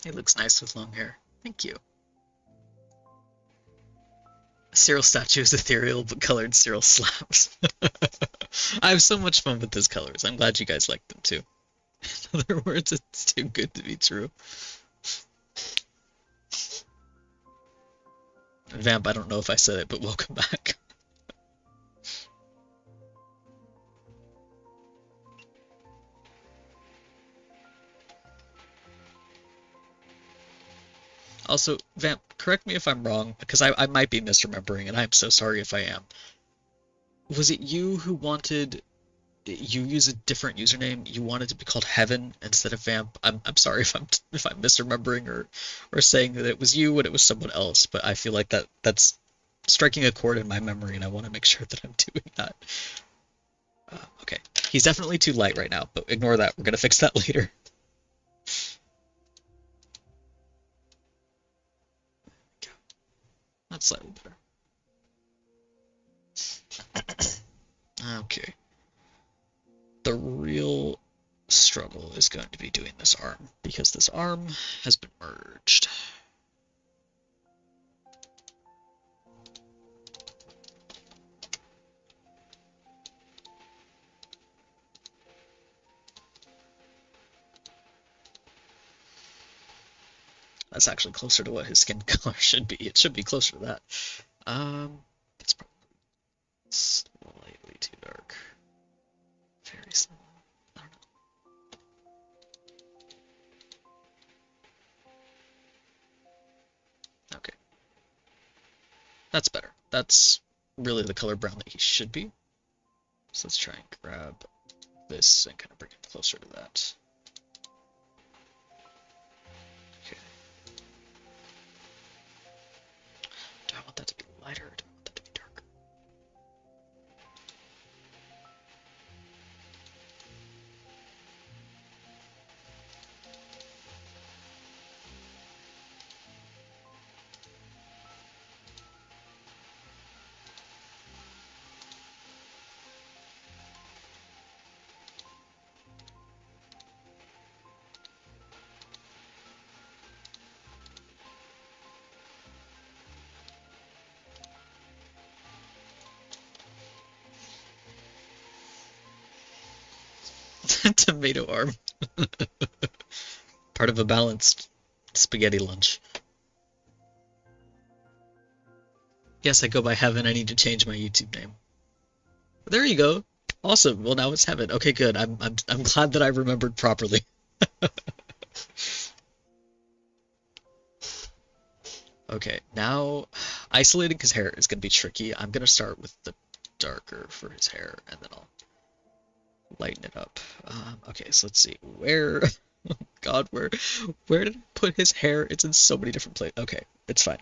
It looks nice with long hair. Thank you. Cyril statue is ethereal, but colored Cyril slaps. I have so much fun with these colors. I'm glad you guys like them too. In other words, it's too good to be true. Vamp, I don't know if I said it, but welcome back. Also, Vamp, correct me if I'm wrong, because I might be misremembering, and I'm so sorry if I am. Was it you who wanted you use a different username? You wanted to be called Heaven instead of Vamp? I'm sorry if I'm misremembering or saying that it was you when it was someone else, but I feel like that's striking a chord in my memory, and I want to make sure that I'm doing that. Okay, he's definitely too light right now, but ignore that. We're gonna fix that later. That's slightly better. Okay. The real struggle is going to be doing this arm, because this arm has been merged. That's actually closer to what his skin color should be. It should be closer to that. It's probably slightly too dark. Very similar. I don't know. Okay. That's better. That's really the color brown that he should be. So let's try and grab this and kind of bring it closer to that. Okay. Do I want that to be lighter or do I want that to be darker? Tomato arm. Part of a balanced spaghetti lunch. Yes, I go by Heaven. I need to change my YouTube name. There you go. Awesome. Well, now it's Heaven. Okay, good. I'm glad that I remembered properly. Okay, now isolating his hair is gonna be tricky. I'm gonna start with the darker for his hair, and then I'll lighten it up. Okay, so let's see. Where, God, where did I put his hair? It's in so many different places. Okay, it's fine.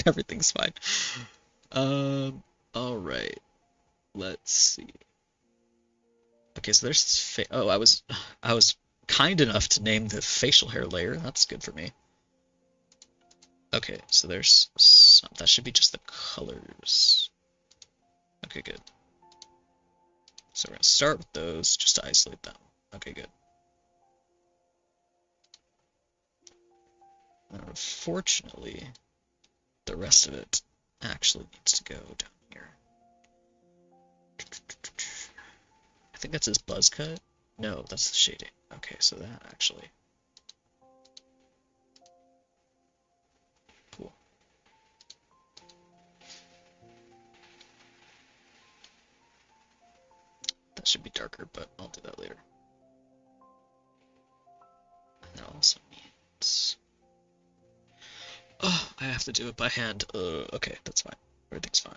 Everything's fine. All right. Let's see. Okay, so there's oh, I was kind enough to name the facial hair layer. That's good for me. Okay, so there's some, that should be just the colors. Okay, good. So we're gonna start with those just to isolate them. Okay, good. And unfortunately, the rest of it actually needs to go down here. I think that's his buzz cut. No, that's the shading. Okay, so that actually. Cool. That should be darker, but I'll do that later. And that also means... Oh, I have to do it by hand. Okay, that's fine. Everything's fine.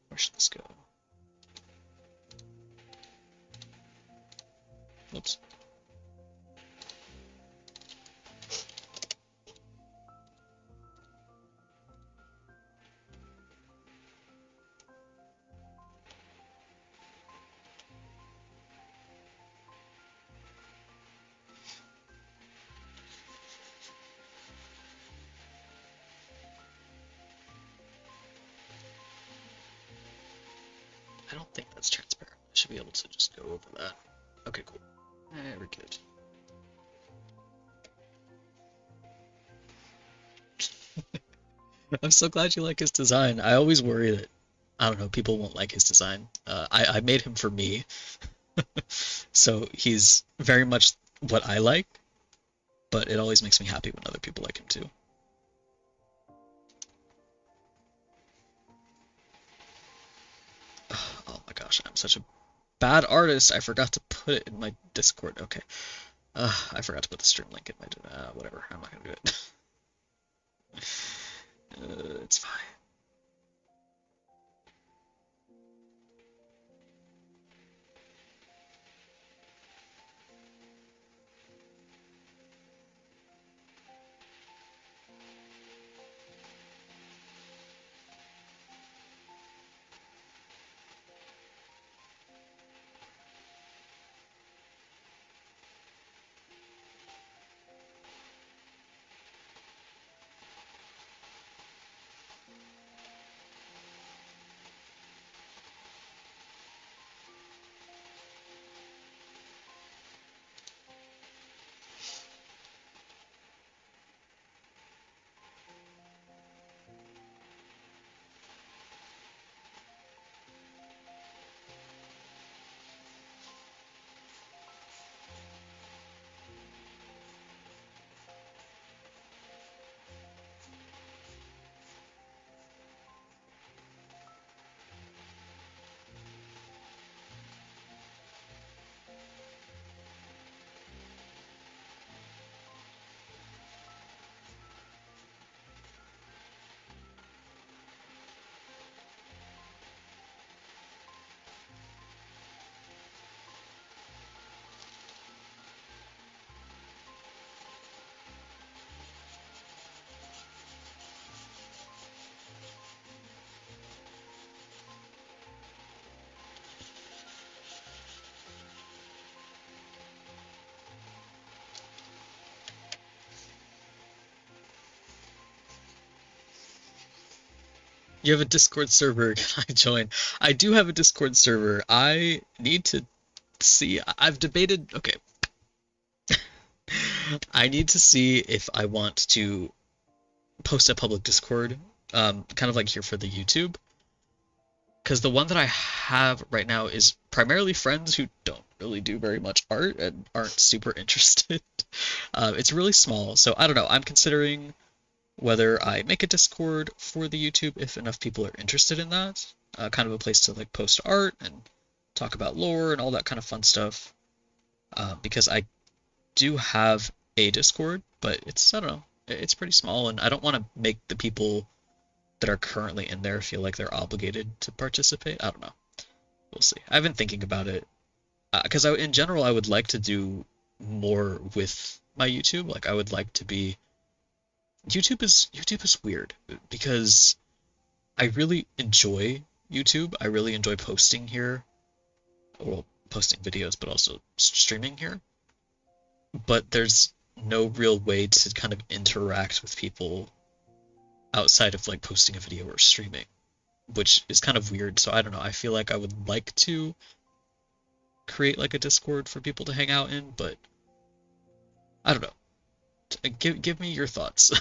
Where should this go? Oops. I don't think that's transparent. I should be able to just go over that. Okay, cool. We're good. I'm so glad you like his design. I always worry that, I don't know, people won't like his design. I made him for me, so he's very much what I like, but it always makes me happy when other people like him too. Oh my gosh, I'm such a bad artist. I forgot to put it in my Discord. Okay. I forgot to put the stream link in my... whatever. I'm not gonna do it. It's fine. You have a Discord server. Can I join? I do have a Discord server. I need to see. I've debated. Okay. I need to see if I want to post a public Discord, kind of like here for the YouTube. Because the one that I have right now is primarily friends who don't really do very much art and aren't super interested. It's really small, so I don't know. I'm considering whether I make a Discord for the YouTube if enough people are interested in that. Kind of a place to like post art and talk about lore and all that kind of fun stuff. Because I do have a Discord, but it's, I don't know, it's pretty small, and I don't want to make the people that are currently in there feel like they're obligated to participate. I don't know. We'll see. I've been thinking about it because in general, I would like to do more with my YouTube. Like, I would like to be. YouTube is weird because I really enjoy YouTube. I really enjoy posting here, well, posting videos, but also streaming here. But there's no real way to kind of interact with people outside of like posting a video or streaming, which is kind of weird. So I don't know. I feel like I would like to create like a Discord for people to hang out in, but I don't know. Give me your thoughts.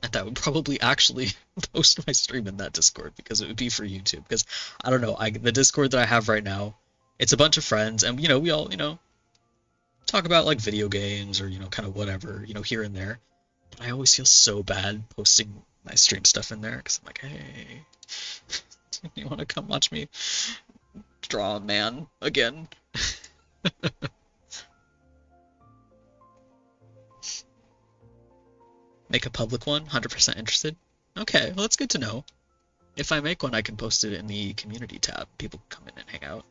And that would probably actually post my stream in that Discord because it would be for YouTube. Because I don't know, the Discord that I have right now, it's a bunch of friends, and we all talk about like video games or kind of whatever here and there. But I always feel so bad posting my stream stuff in there because I'm like, hey, you want to come watch me draw a man again? Make a public one, 100% interested. Okay, well that's good to know. If I make one, I can post it in the community tab. People can come in and hang out.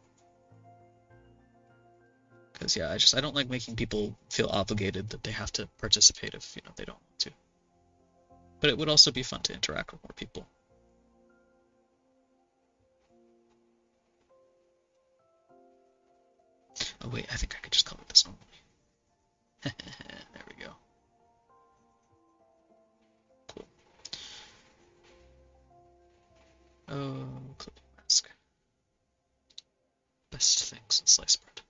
Because yeah, I don't like making people feel obligated that they have to participate if they don't want to. But it would also be fun to interact with more people. Oh wait, I think I could just color this normally. There we go. Cool. Oh, clipping mask. Best things in sliced bread.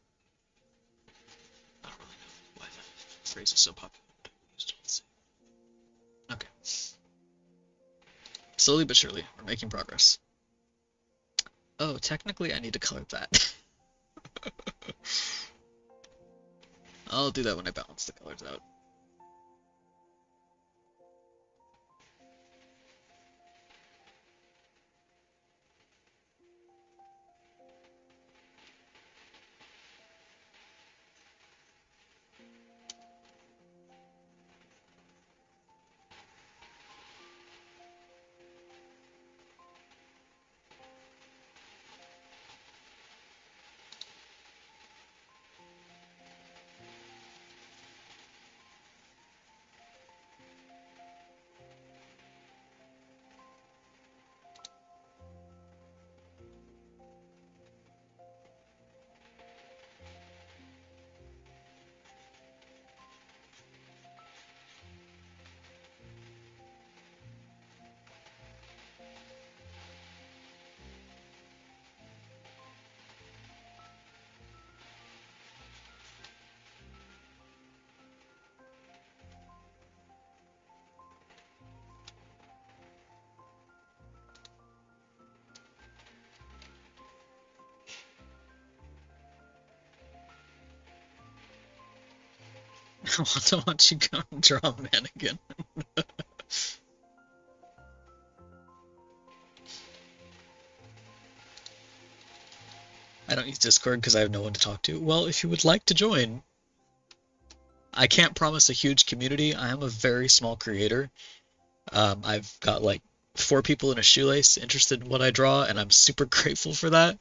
I don't really know why that phrase is so popular. Okay. Slowly but surely, we're making progress. Oh, technically I need to color that. I'll do that when I balance the colors out. I don't want you to draw a man again. I don't use Discord because I have no one to talk to. Well, if you would like to join, I can't promise a huge community. I am a very small creator. I've got like 4 people in a shoelace interested in what I draw, and I'm super grateful for that.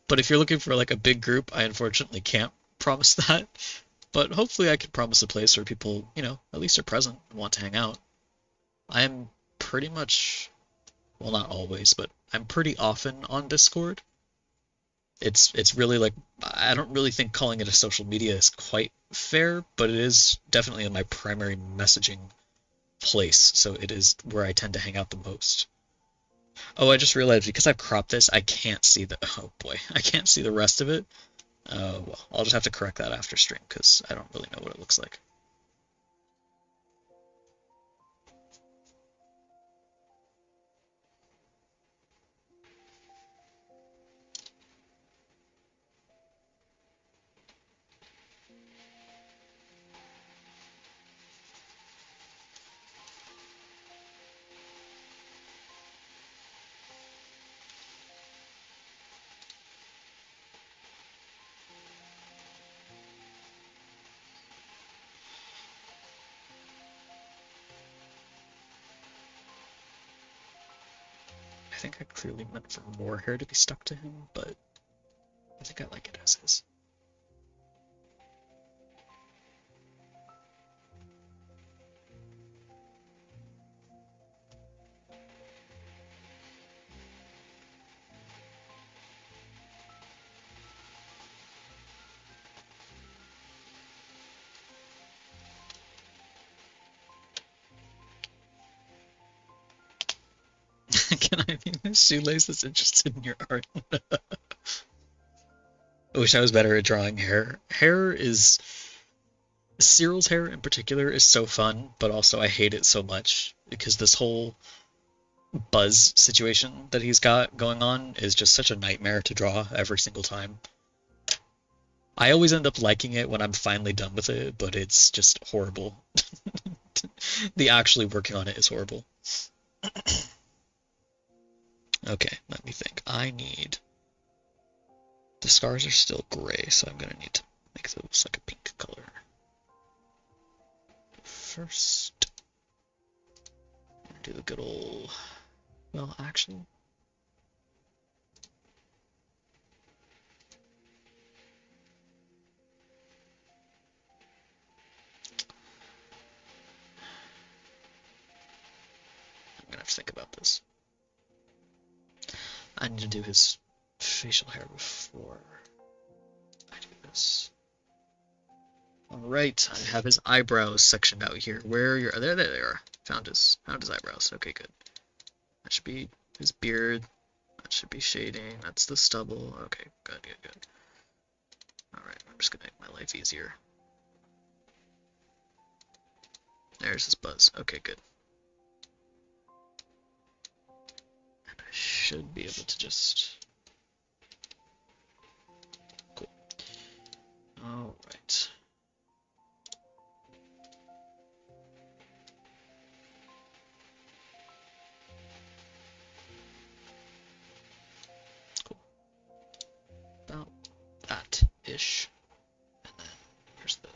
But if you're looking for like a big group, I unfortunately can't promise that. But hopefully I can promise a place where people, at least are present and want to hang out. I'm pretty much, well, not always, but I'm pretty often on Discord. It's really like I don't really think calling it a social media is quite fair, but it is definitely my primary messaging place, so it is where I tend to hang out the most. Oh, I just realized because I've cropped this, I can't see the, oh boy, I can't see the rest of it. Well, I'll just have to correct that after stream because I don't really know what it looks like. think I clearly meant for more hair to be stuck to him, but I think I like it as is. Can I be the shoelace that's interested in your art? I wish I was better at drawing hair. Hair is... Cyril's hair in particular is so fun, but also I hate it so much because this whole buzz situation that he's got going on is just such a nightmare to draw every single time. I always end up liking it when I'm finally done with it, but it's just horrible. The actually working on it is horrible. Okay, let me think. The scars are still gray, so I'm gonna need to make those like a pink color. First, do the good old... Well, actually... I'm gonna have to think about this. I need to do his facial hair before I do this. Alright, I have his eyebrows sectioned out here. Where you're... There they are. Found his eyebrows. Okay, good. That should be his beard. That should be shading. That's the stubble. Okay, good. Alright, I'm just gonna make my life easier. There's his buzz. Okay, good. And I should be able to just... Cool. Alright. Cool. About that-ish. And then here's the...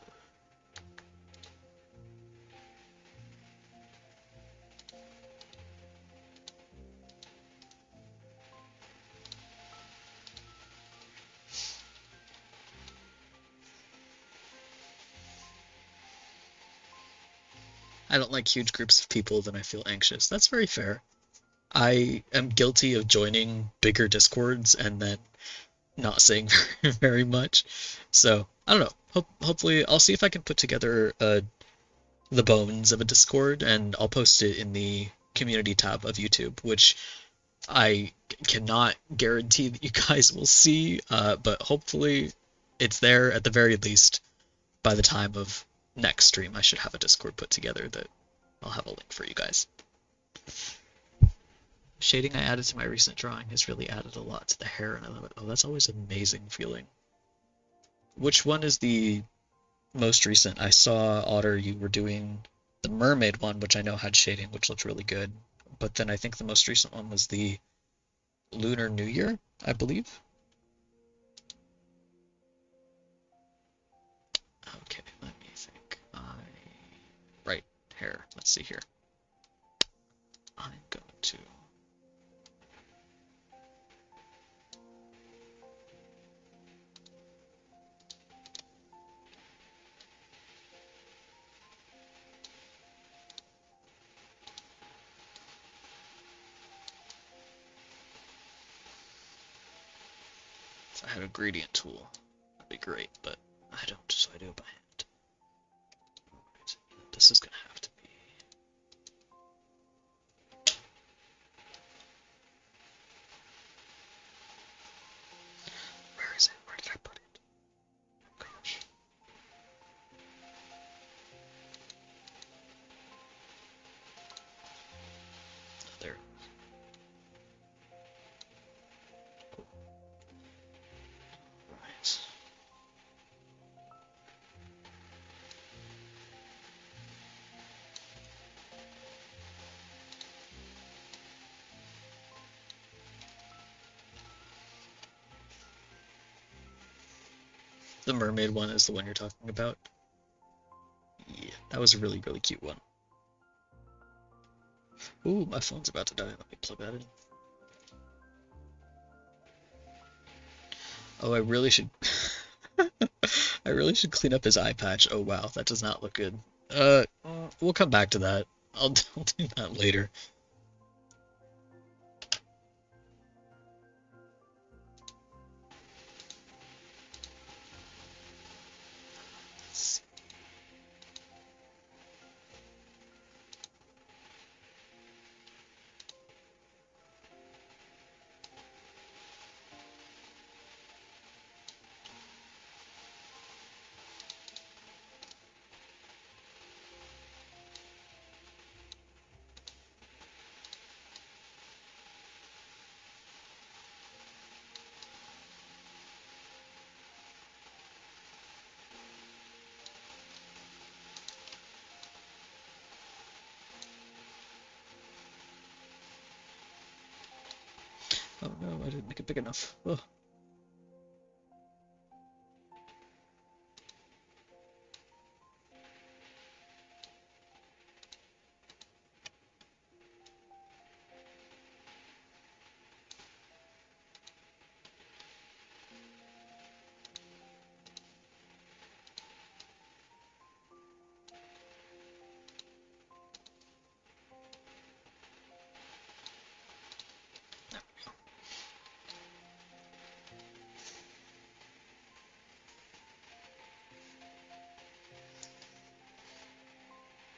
I don't like huge groups of people, then I feel anxious. That's very fair. I am guilty of joining bigger Discords and then not saying very much. So, I don't know. Hopefully, I'll see if I can put together the bones of a Discord, and I'll post it in the community tab of YouTube, which I cannot guarantee that you guys will see, but hopefully it's there at the very least by the time of next stream. I should have a Discord put together that I'll have a link for you guys. Shading I added to my recent drawing has really added a lot to the hair, and I love it. Oh, that's always an amazing feeling. Which one is the most recent? I saw, Otter, you were doing the mermaid one, which I know had shading, which looked really good. But then I think the most recent one was the Lunar New Year, I believe. Okay, let me think. Right, hair. Let's see here. I'm going to... If I had a gradient tool, that'd be great, but I don't, so I do it by hand. Right. This is gonna have to be... Where is it? Where did I put it? Oh gosh. Oh, there. Cool. Right. The mermaid one is the one you're talking about? Yeah, that was a really, really cute one. Ooh, my phone's about to die. Let me plug that in. Oh, I really should. I really should clean up his eye patch. Oh wow, that does not look good. We'll come back to that. I'll do that later. Oh no, I didn't make it big enough. Oh.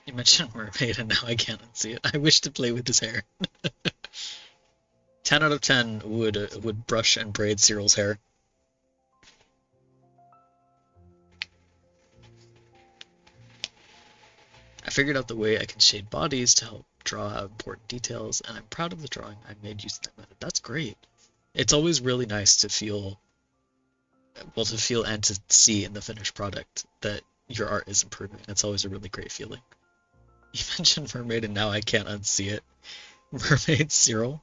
You mentioned mermaid and now I can't unsee it. I wish to play with his hair. 10 out of 10 would brush and braid Cyril's hair. I figured out the way I can shade bodies to help draw out important details, and I'm proud of the drawing I made using that method. That's great. It's always really nice to feel, well, to feel and to see in the finished product that your art is improving. It's always a really great feeling. You mentioned mermaid and now I can't unsee it. Mermaid Cyril.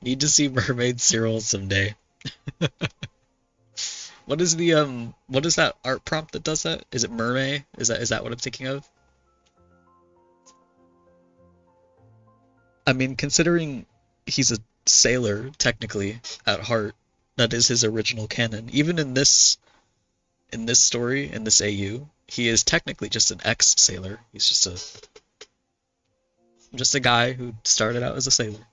Need to see Mermaid Cyril someday. What is that art prompt that does that? Is it mermaid? Is that what I'm thinking of? I mean, considering he's a sailor, technically, at heart, that is his original canon. Even in this story, in this AU, he is technically just an ex-sailor. He's just a guy who started out as a sailor.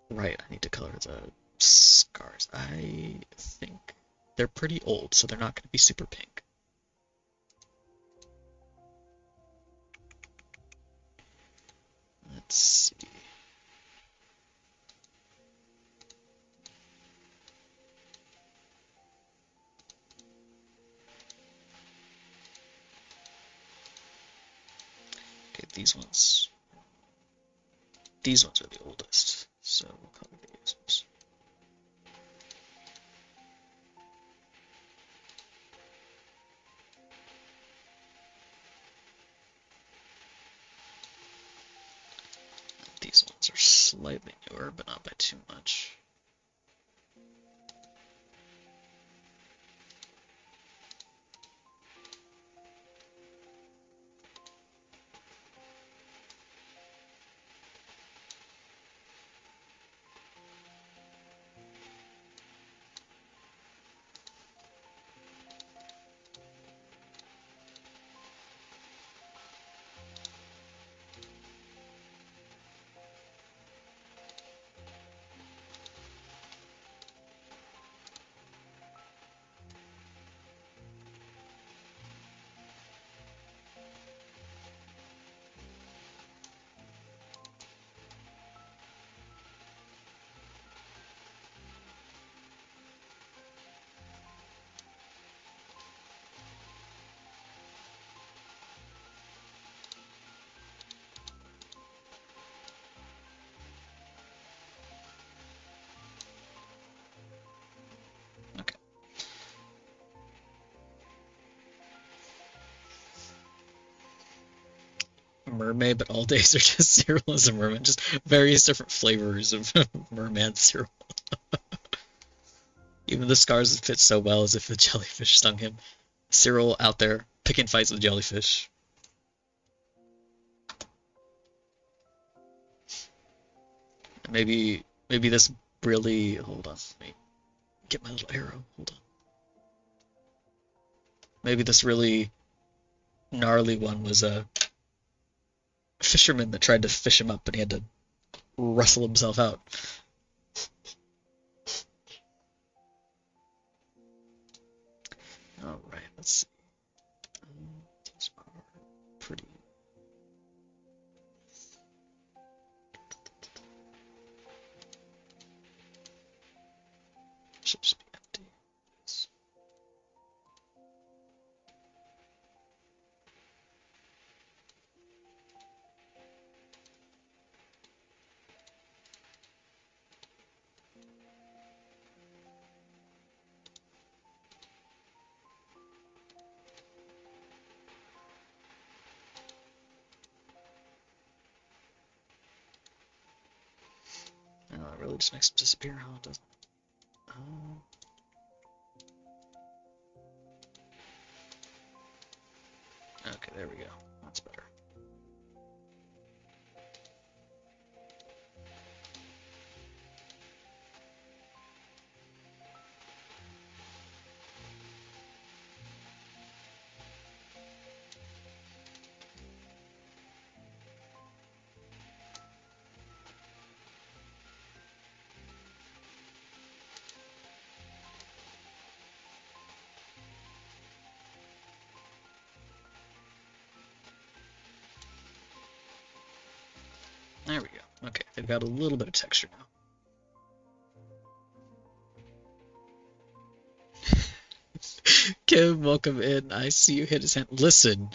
Right, I need to color the scars. I think they're pretty old, so they're not going to be super pink. Let's see. Okay, these ones are the oldest, so we'll color these ones. These ones are slightly newer, but not by too much. Okay. Mermaid, but all days are just Cyril as a merman. Just various different flavors of merman Cyril. Even the scars fit so well as if the jellyfish stung him. Cyril out there picking fights with jellyfish. Maybe this really, hold on, wait. get my little arrow. Hold on. Maybe this really gnarly one was a fisherman that tried to fish him up and he had to wrestle himself out. Alright, let's see. These are pretty. Should just be empty. It really just makes them disappear, huh? It doesn't. Okay, there we go. That's better. There we go. Okay, they've got a little bit of texture now. Kim, welcome in. I see you hit his hand. Listen.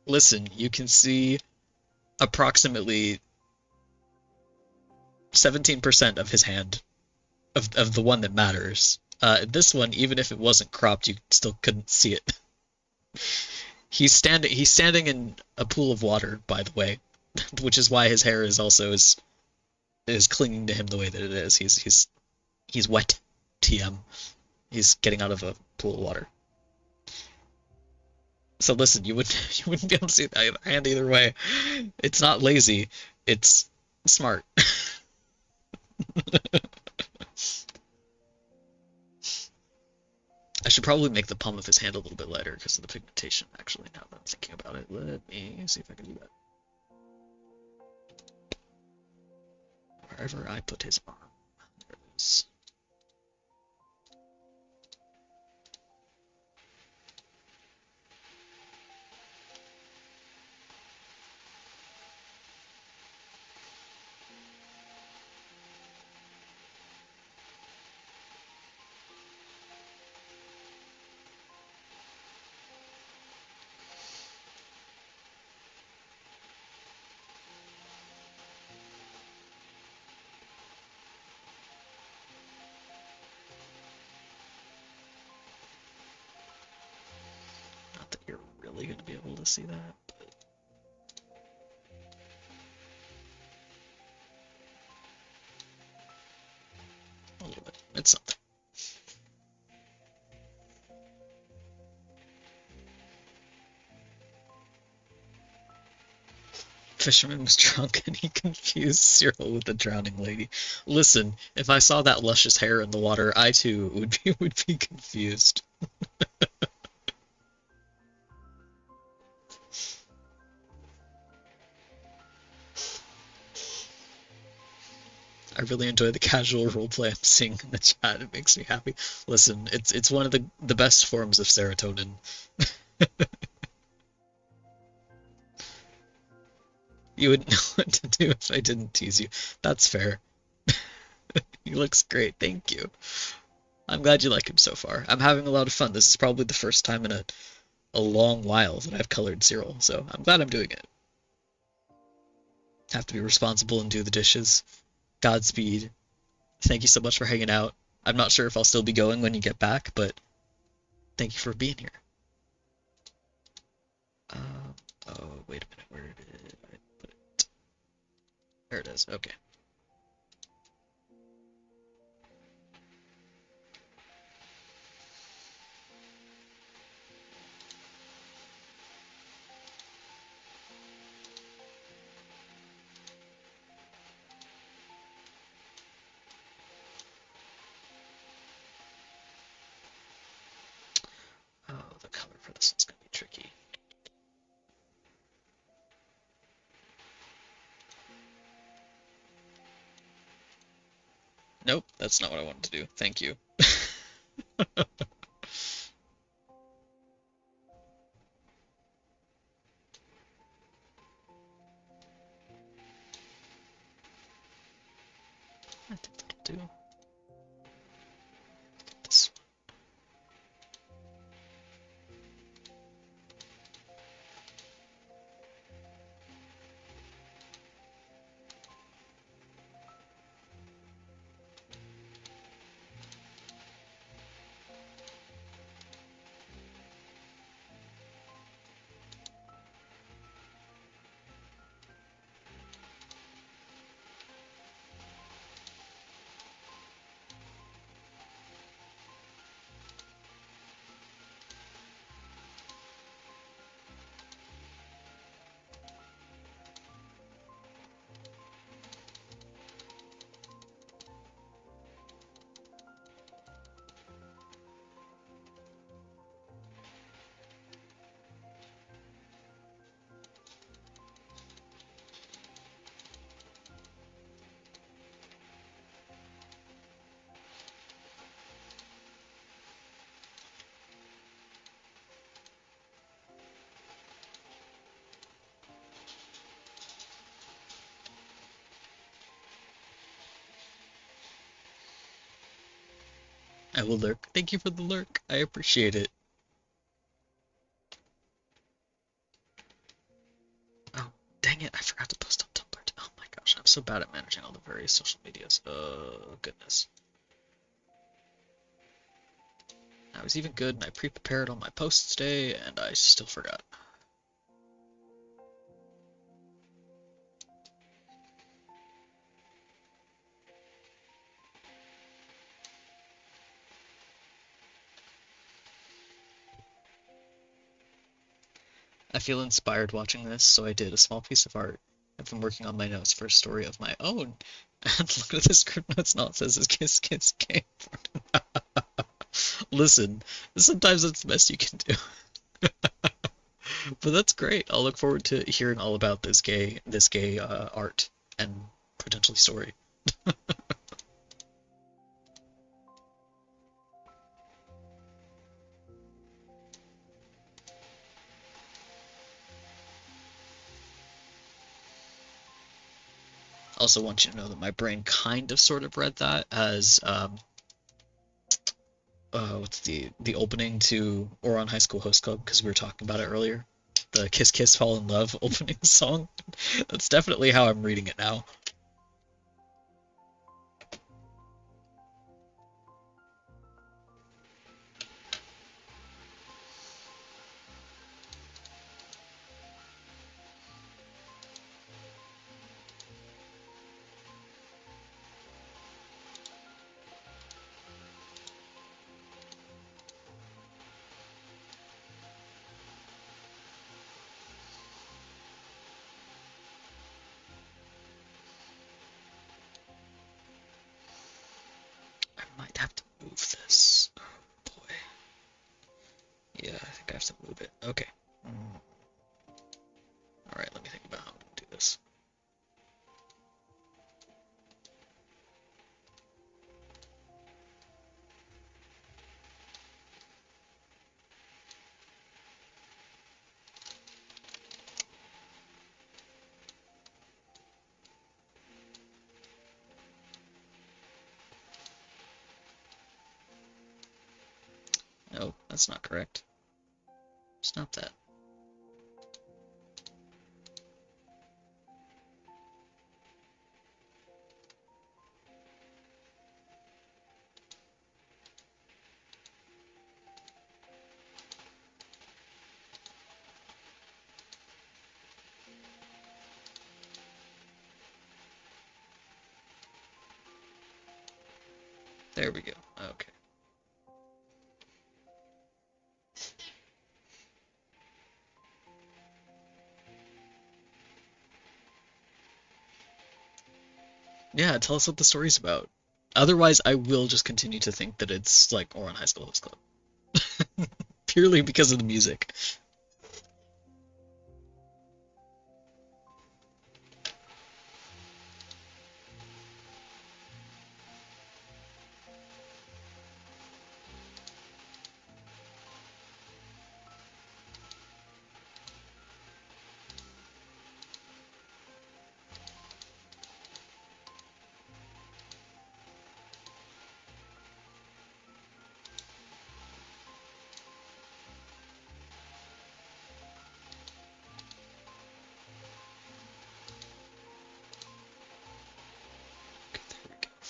Listen, you can see approximately 17% of his hand, of the one that matters. This one, even if it wasn't cropped, you still couldn't see it. He's standing in a pool of water, by the way, which is why his hair is also is clinging to him the way that it is. He's wet, TM. He's getting out of a pool of water. So listen, you wouldn't be able to see the hand either way. It's not lazy, it's smart. I should probably make the palm of his hand a little bit lighter because of the pigmentation, actually, now that I'm thinking about it. Let me see if I can do that. Wherever I put his arm. There it is. Not that you're really going to be able to see that, but... a little bit. It's something. Fisherman was drunk and he confused Cyril with the drowning lady. Listen, if I saw that luscious hair in the water, I too would be confused. I really enjoy the casual roleplay I'm seeing in the chat. It makes me happy. Listen, it's one of the best forms of serotonin. You wouldn't know what to do if I didn't tease you. That's fair. He looks great, thank you. I'm glad you like him so far. I'm having a lot of fun. This is probably the first time in a long while that I've colored Cyril, so I'm glad I'm doing it. Have to be responsible and do the dishes. Godspeed. Thank you so much for hanging out. I'm not sure if I'll still be going when you get back, but thank you for being here. Oh, wait a minute. Where did I put it? There it is. Okay. Nope, that's not what I wanted to do. Thank you. I think that'll do. This I will lurk. Thank you for the lurk. I appreciate it. Oh, dang it. I forgot to post on Tumblr. Oh my gosh, I'm so bad at managing all the various social medias. Goodness. I was even good and I pre-prepared all my posts today and I still forgot. I feel inspired watching this, so I did a small piece of art. I've been working on my notes for a story of my own. And look at this script notes now. It says is kiss kiss game. Listen, sometimes that's the best you can do. But that's great. I'll look forward to hearing all about this gay art and potentially story. Also want you to know that my brain kind of sort of read that as what's the opening to Ouran High School Host Club because we were talking about it earlier. The Kiss Kiss Fall in Love opening song. That's definitely how I'm reading it now. I might have to move this. Oh boy. Yeah, I think I have to move it. Okay. Alright, let me think about how I'm gonna do this. No, that's not correct. It's not that. There we go. Okay. Yeah, tell us what the story's about. Otherwise, I will just continue to think that it's like Ouran High School Host Club. Purely because of the music.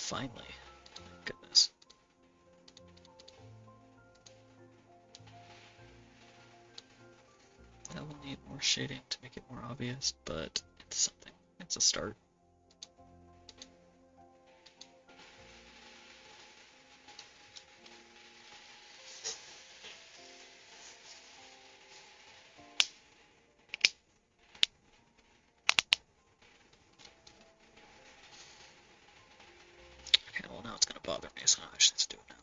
finally. Goodness. That will need more shading to make it more obvious, but it's something. It's a start. Okay, well now it's gonna bother me, so I should just do it now.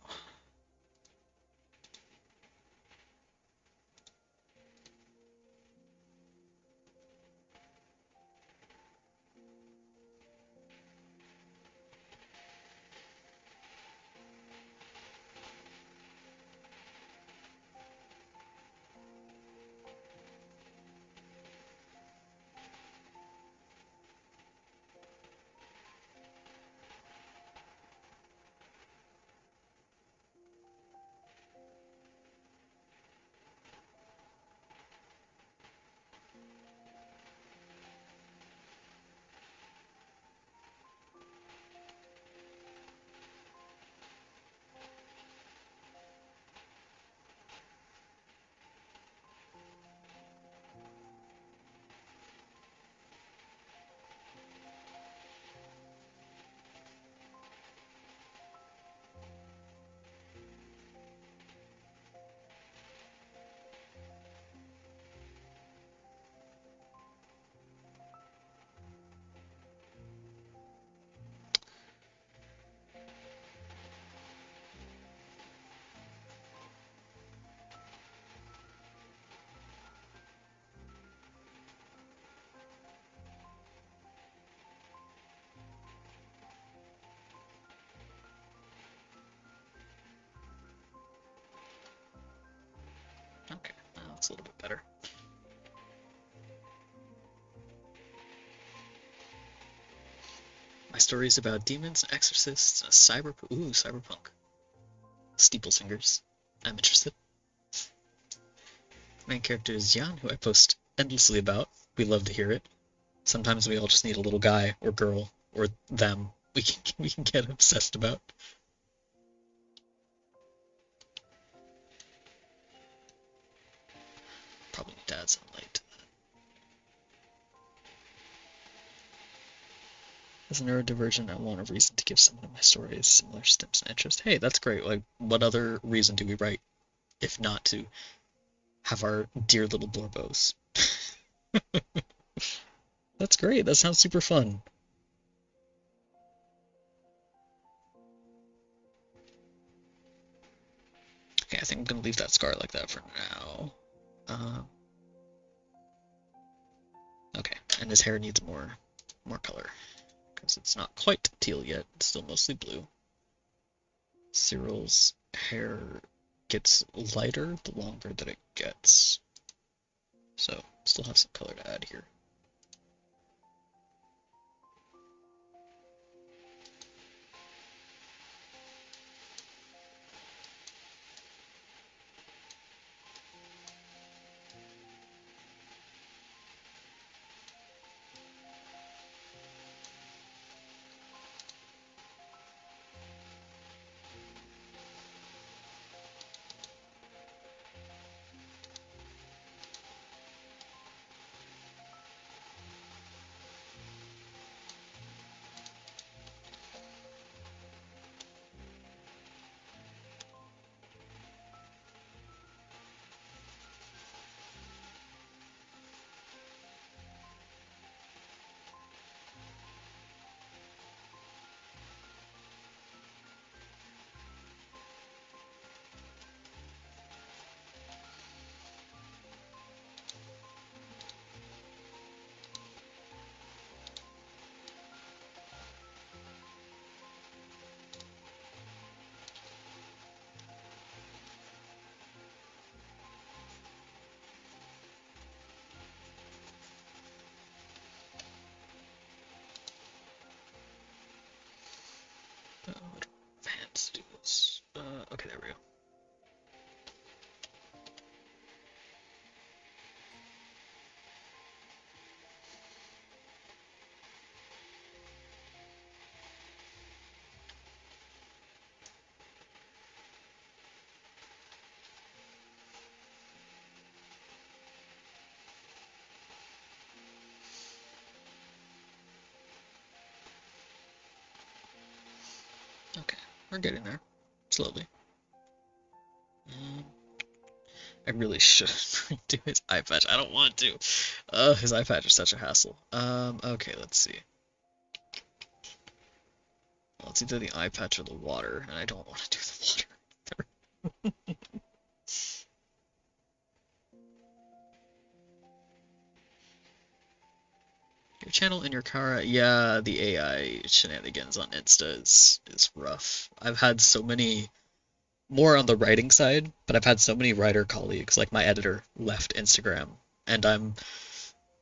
Okay, now it's a little bit better. My story is about demons, exorcists, and cyberpunk. Steeple singers. I'm interested. Main character is Jan, who I post endlessly about. We love to hear it. Sometimes we all just need a little guy or girl or them we can get obsessed about. Probably need to add some light to that. As a neurodivergent, I want a reason to give someone in my stories similar stems and interest. Hey, that's great. Like, what other reason do we write if not to have our dear little Blorbos? That's great. That sounds super fun. Okay, I think I'm gonna leave that scar like that for now. Okay, and his hair needs more color because it's not quite teal yet. It's still mostly blue. Cyril's hair gets lighter the longer that it gets. So, still have some color to add here. We're getting there. Slowly. I really should do his eye patch. I don't want to. His eye patch is such a hassle. Okay, let's see. Well, it's either the eye patch or the water, and I don't want to do the water. Your channel in your car, yeah, the AI shenanigans on Insta is rough. I've had so many, more on the writing side, but I've had so many writer colleagues, like my editor, left Instagram, and I'm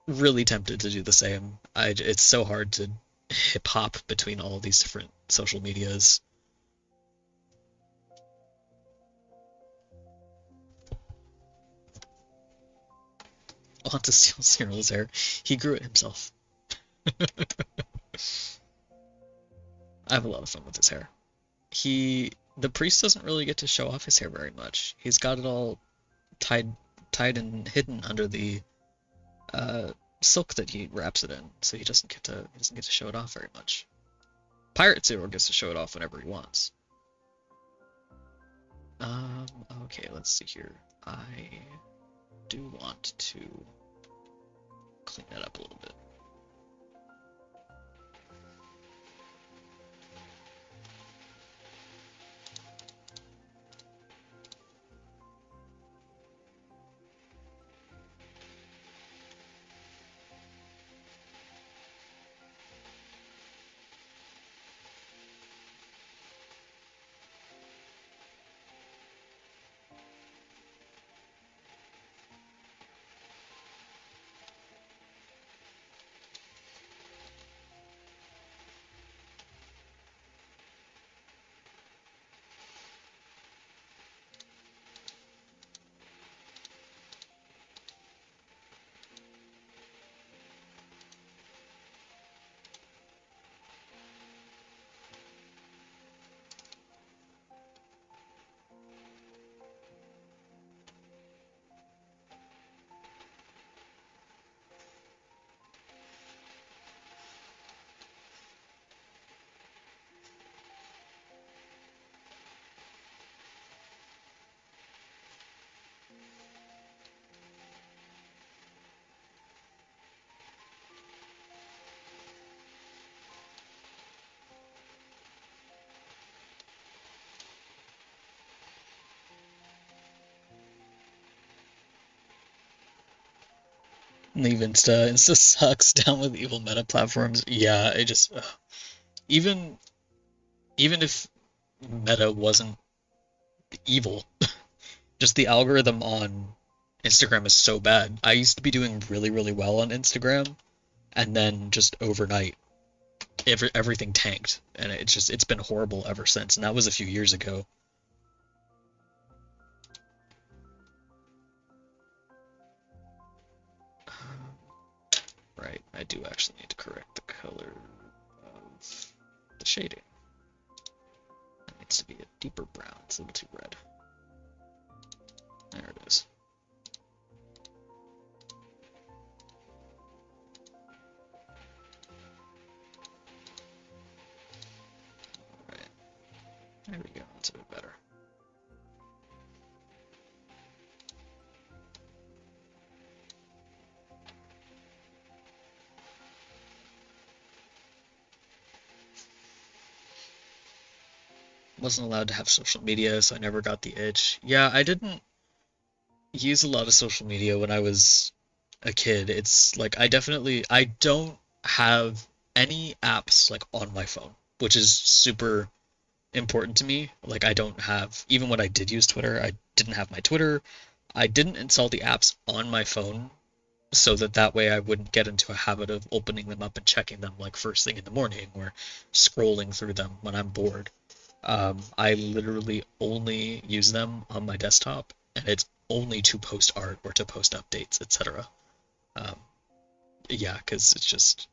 really tempted to do the same. It's so hard to hip hop between all these different social medias. I want to steal Cyril's hair. He grew it himself. I have a lot of fun with his hair. The priest doesn't really get to show off his hair very much. He's got it all tied and hidden under the silk that he wraps it in, so he doesn't get to show it off very much. Pirate Cyril gets to show it off whenever he wants. Okay, let's see here. I do want to clean that up a little bit. Leave Insta. Insta sucks down with evil meta platforms. Yeah, it just even even if meta wasn't evil, just the algorithm on Instagram is so bad. I used to be doing really, really well on Instagram, and then just overnight, everything tanked, and it's been horrible ever since. And that was a few years ago. Right, I do actually need to correct the color of the shading. It needs to be a deeper brown. It's a little too red. There it is. Right. There we go. That's a bit better. Wasn't allowed to have social media, so I never got the itch. Yeah, I didn't use a lot of social media when I was a kid. It's like I don't have any apps like on my phone, which is super important to me. Like I don't have, even when I did use Twitter, I didn't have my Twitter. I didn't install the apps on my phone so that way I wouldn't get into a habit of opening them up and checking them like first thing in the morning or scrolling through them when I'm bored. I literally only use them on my desktop, and it's only to post art or to post updates, etc. Um, yeah, because it's just.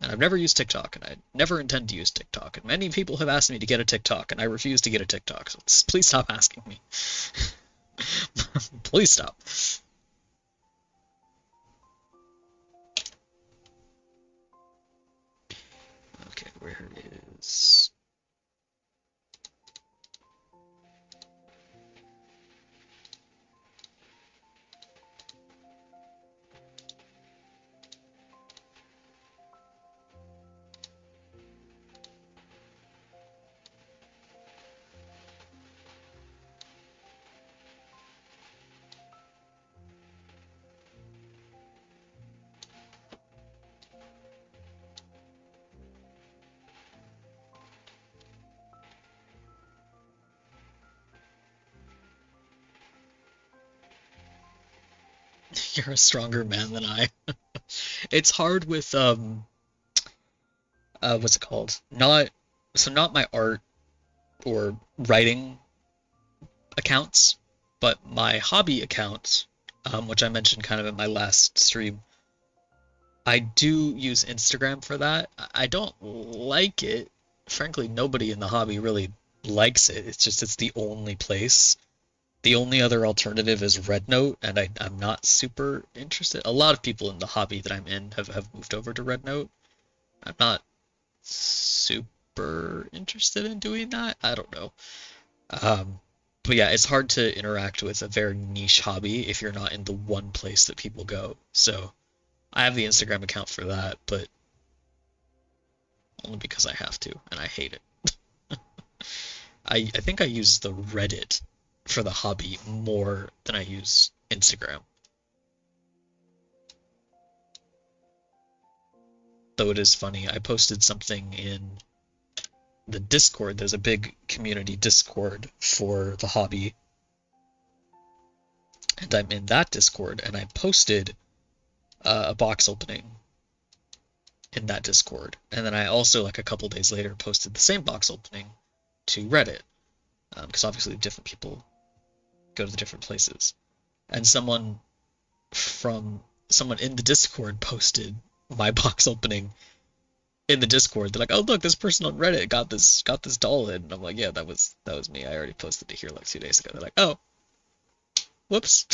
And I've never used TikTok, and I never intend to use TikTok. And many people have asked me to get a TikTok, and I refuse to get a TikTok. So please stop asking me. Please stop. Okay, where is You're a stronger man than I. It's hard with what's it called? Not my art or writing accounts, but my hobby accounts, which I mentioned kind of in my last stream. I do use Instagram for that. I don't like it. Frankly, nobody in the hobby really likes it. It's just it's the only place. The only other alternative is RedNote, and I'm not super interested. A lot of people in the hobby that I'm in have moved over to RedNote. I'm not super interested in doing that. I don't know. Um, but yeah, it's hard to interact with a very niche hobby if you're not in the one place that people go. So I have the Instagram account for that, but only because I have to, and I hate it. I think I use the Reddit for the hobby more than I use Instagram. Though it is funny, I posted something in the Discord. There's a big community Discord for the hobby, and I'm in that Discord, and I posted a box opening in that Discord, and then I also like a couple days later posted the same box opening to Reddit, because obviously different people go to the different places, and someone in the Discord posted my box opening in the Discord. They're like, "Oh, look, this person on Reddit got this doll in." And I'm like, "Yeah, that was me. I already posted it here like 2 days ago." They're like, "Oh, whoops."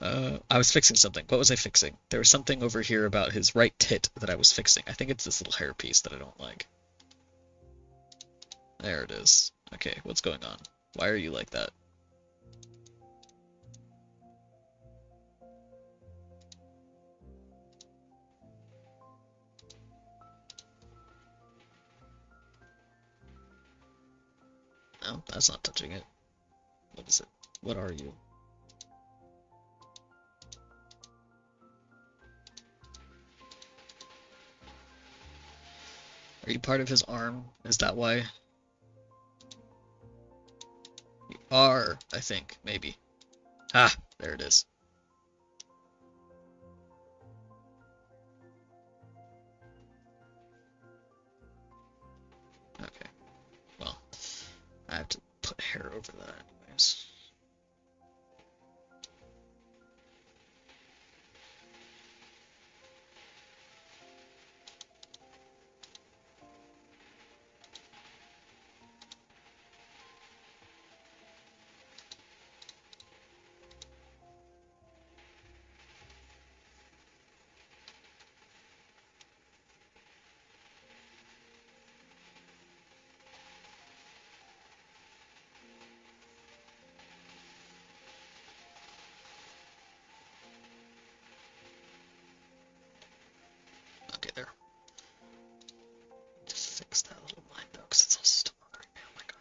I was fixing something. What was I fixing? There was something over here about his right tit that I was fixing. I think it's this little hair piece that I don't like. There it is. Okay, what's going on? Why are you like that? No, that's not touching it. What is it? What are you? Are you part of his arm? Is that why? You are, I think, maybe. Ah, there it is. Okay, well, I have to put hair over that anyways. Okay, there. Just fix that little line though, because it's all stuck right now. Oh my god,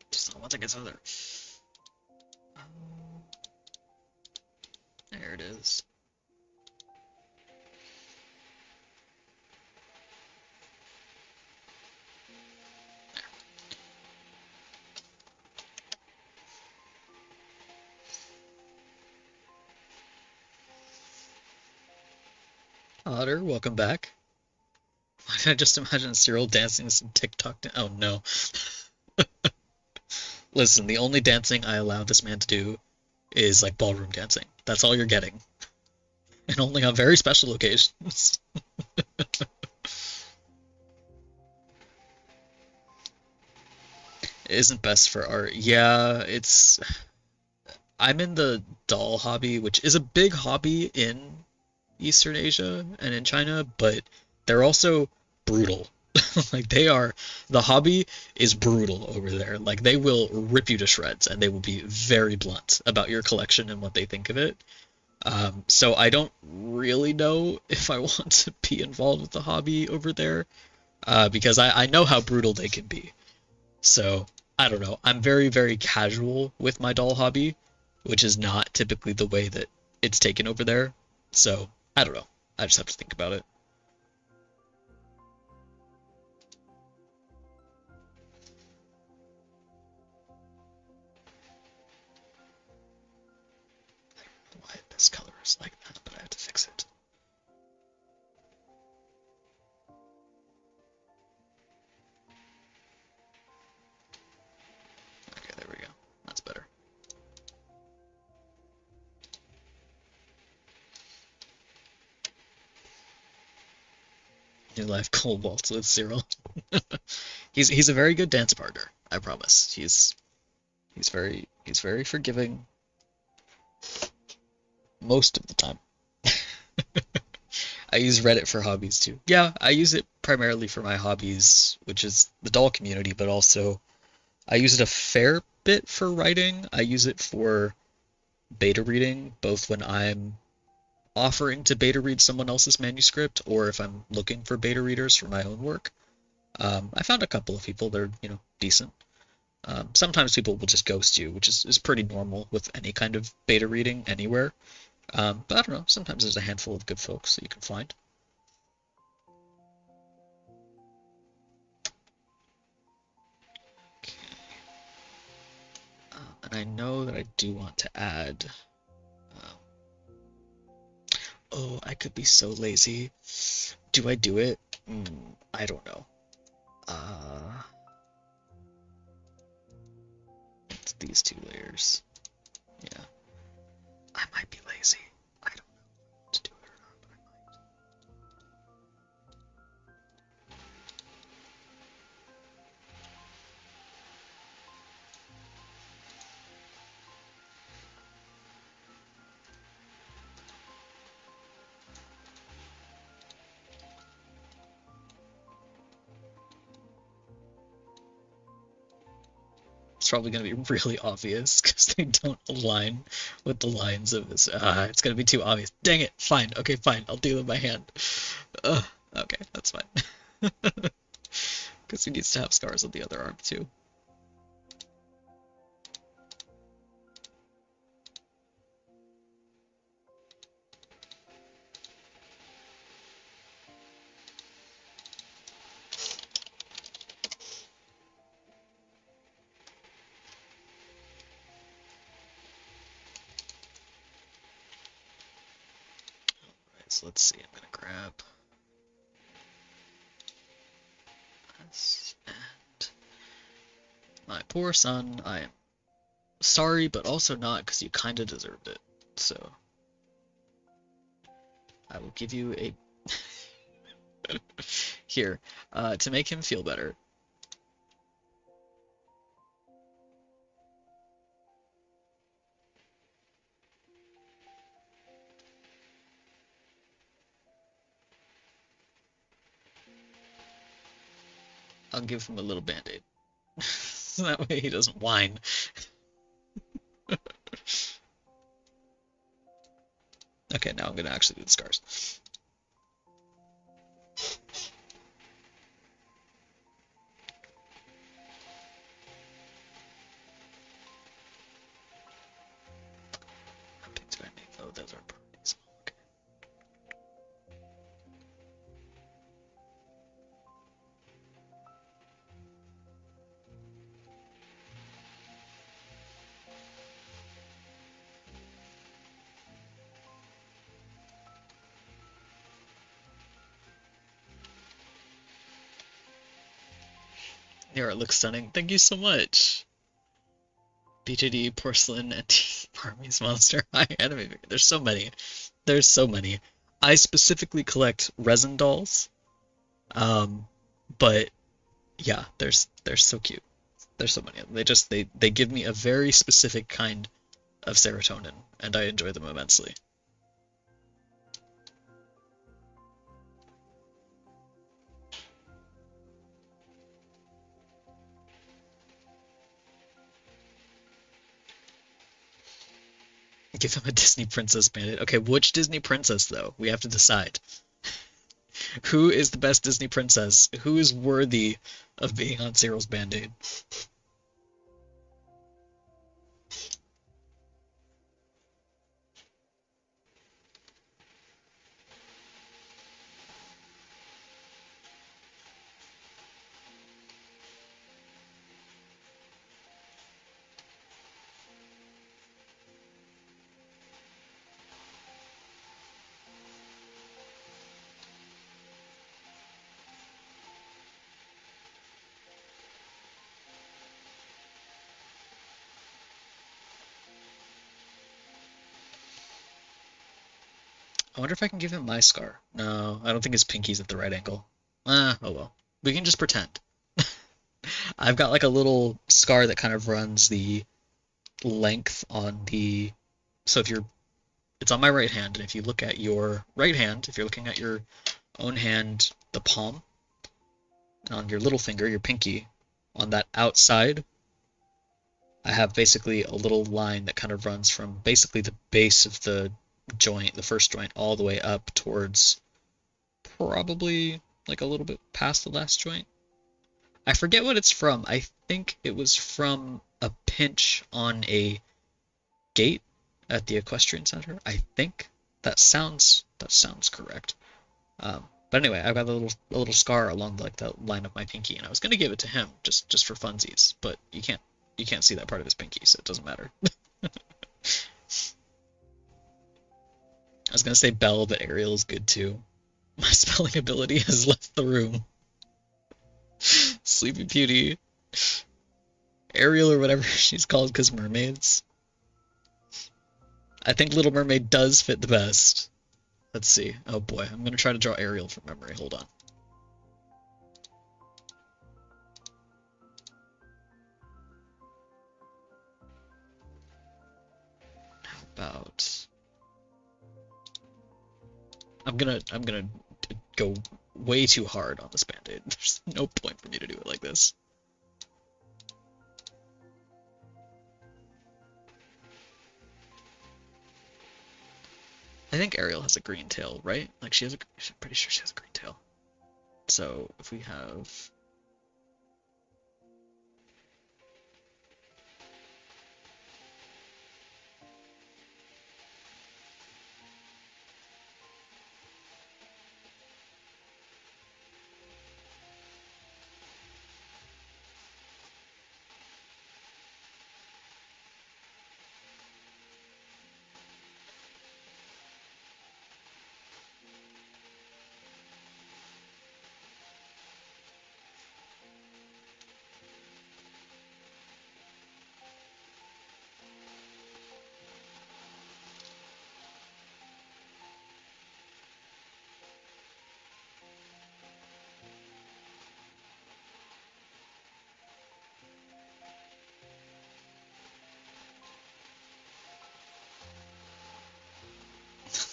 there's not one thing gets over there. Um, there it is. Otter, welcome back. Why did I just imagine Cyril dancing some TikTok? Oh no. Listen, the only dancing I allow this man to do is like ballroom dancing. That's all you're getting. And only on very special occasions. It isn't best for art. Yeah, it's. I'm in the doll hobby, which is a big hobby in Eastern Asia and in China, but they're also brutal. Like they are, the hobby is brutal over there. Like they will rip you to shreds and they will be very blunt about your collection and what they think of it. So I don't really know if I want to be involved with the hobby over there, because I know how brutal they can be. So I don't know. I'm very, very casual with my doll hobby, which is not typically the way that it's taken over there. So I don't know. I just have to think about it. this color is like that, but I have to fix it. Okay, there we go. That's better. New life goal waltz with Cyril. He's a very good dance partner, I promise. He's very forgiving most of the time. I use Reddit for hobbies too. Yeah, I use it primarily for my hobbies, which is the doll community, but also I use it a fair bit for writing. I use it for beta reading, both when I'm offering to beta read someone else's manuscript or if I'm looking for beta readers for my own work. I found a couple of people that are, decent. Sometimes people will just ghost you, which is pretty normal with any kind of beta reading anywhere. But I don't know, sometimes there's a handful of good folks that you can find. Okay. And I know that I do want to add. Um, oh, I could be so lazy. Do I do it? I don't know. It's these two layers. Yeah. I might be lazy. I don't know to do it or not, but I might. It's probably going to be really obvious because they don't align with the lines of this. It's going to be too obvious. Dang it. Fine. Okay, fine. I'll do it with my hand. Okay, that's fine. Because he needs to have scars on the other arm too. So let's see, I'm gonna grab this, and my poor son, I am sorry, but also not, because you kind of deserved it. So I will give you a here to make him feel better. I'll give him a little band-aid. So that way he doesn't whine. Okay, now I'm gonna actually do the scars. How big did I make? Oh, those are pretty small. Okay. Your art looks stunning. Thank you so much. BJD, porcelain, and Parmes monster. Hi, anime figure. There's so many. There's so many. I specifically collect resin dolls. But yeah, they're so cute. There's so many of them. They give me a very specific kind of serotonin, and I enjoy them immensely. Give them a Disney princess bandit. Okay, which Disney princess though? We have to decide. Who is the best Disney princess? Who is worthy of being on Cyril's band-aid? I wonder if I can give him my scar. No, I don't think his pinky's at the right angle. Oh well. We can just pretend. I've got like a little scar that kind of runs the length on the. So if you're, it's on my right hand, and if you look at your right hand, if you're looking at your own hand, the palm, and on your little finger, your pinky, on that outside, I have basically a little line that kind of runs from basically the base of the joint, the first joint, all the way up towards probably like a little bit past the last joint. I forget what it's from. I think it was from a pinch on a gate at the equestrian center. I think that sounds correct. But anyway, I've got a little scar along like the line of my pinky, and I was gonna give it to him just for funsies, but you can't see that part of his pinky, so it doesn't matter. I was gonna say Belle, but Ariel is good too. My spelling ability has left the room. Sleepy Beauty, Ariel, or whatever she's called, because mermaids. I think Little Mermaid does fit the best. Let's see. Oh boy, I'm gonna try to draw Ariel from memory. Hold on. How about? I'm gonna go way too hard on this band-aid. There's no point for me to do it like this. I think Ariel has a green tail, right? Like she has a, I'm pretty sure she has a green tail. So if we have,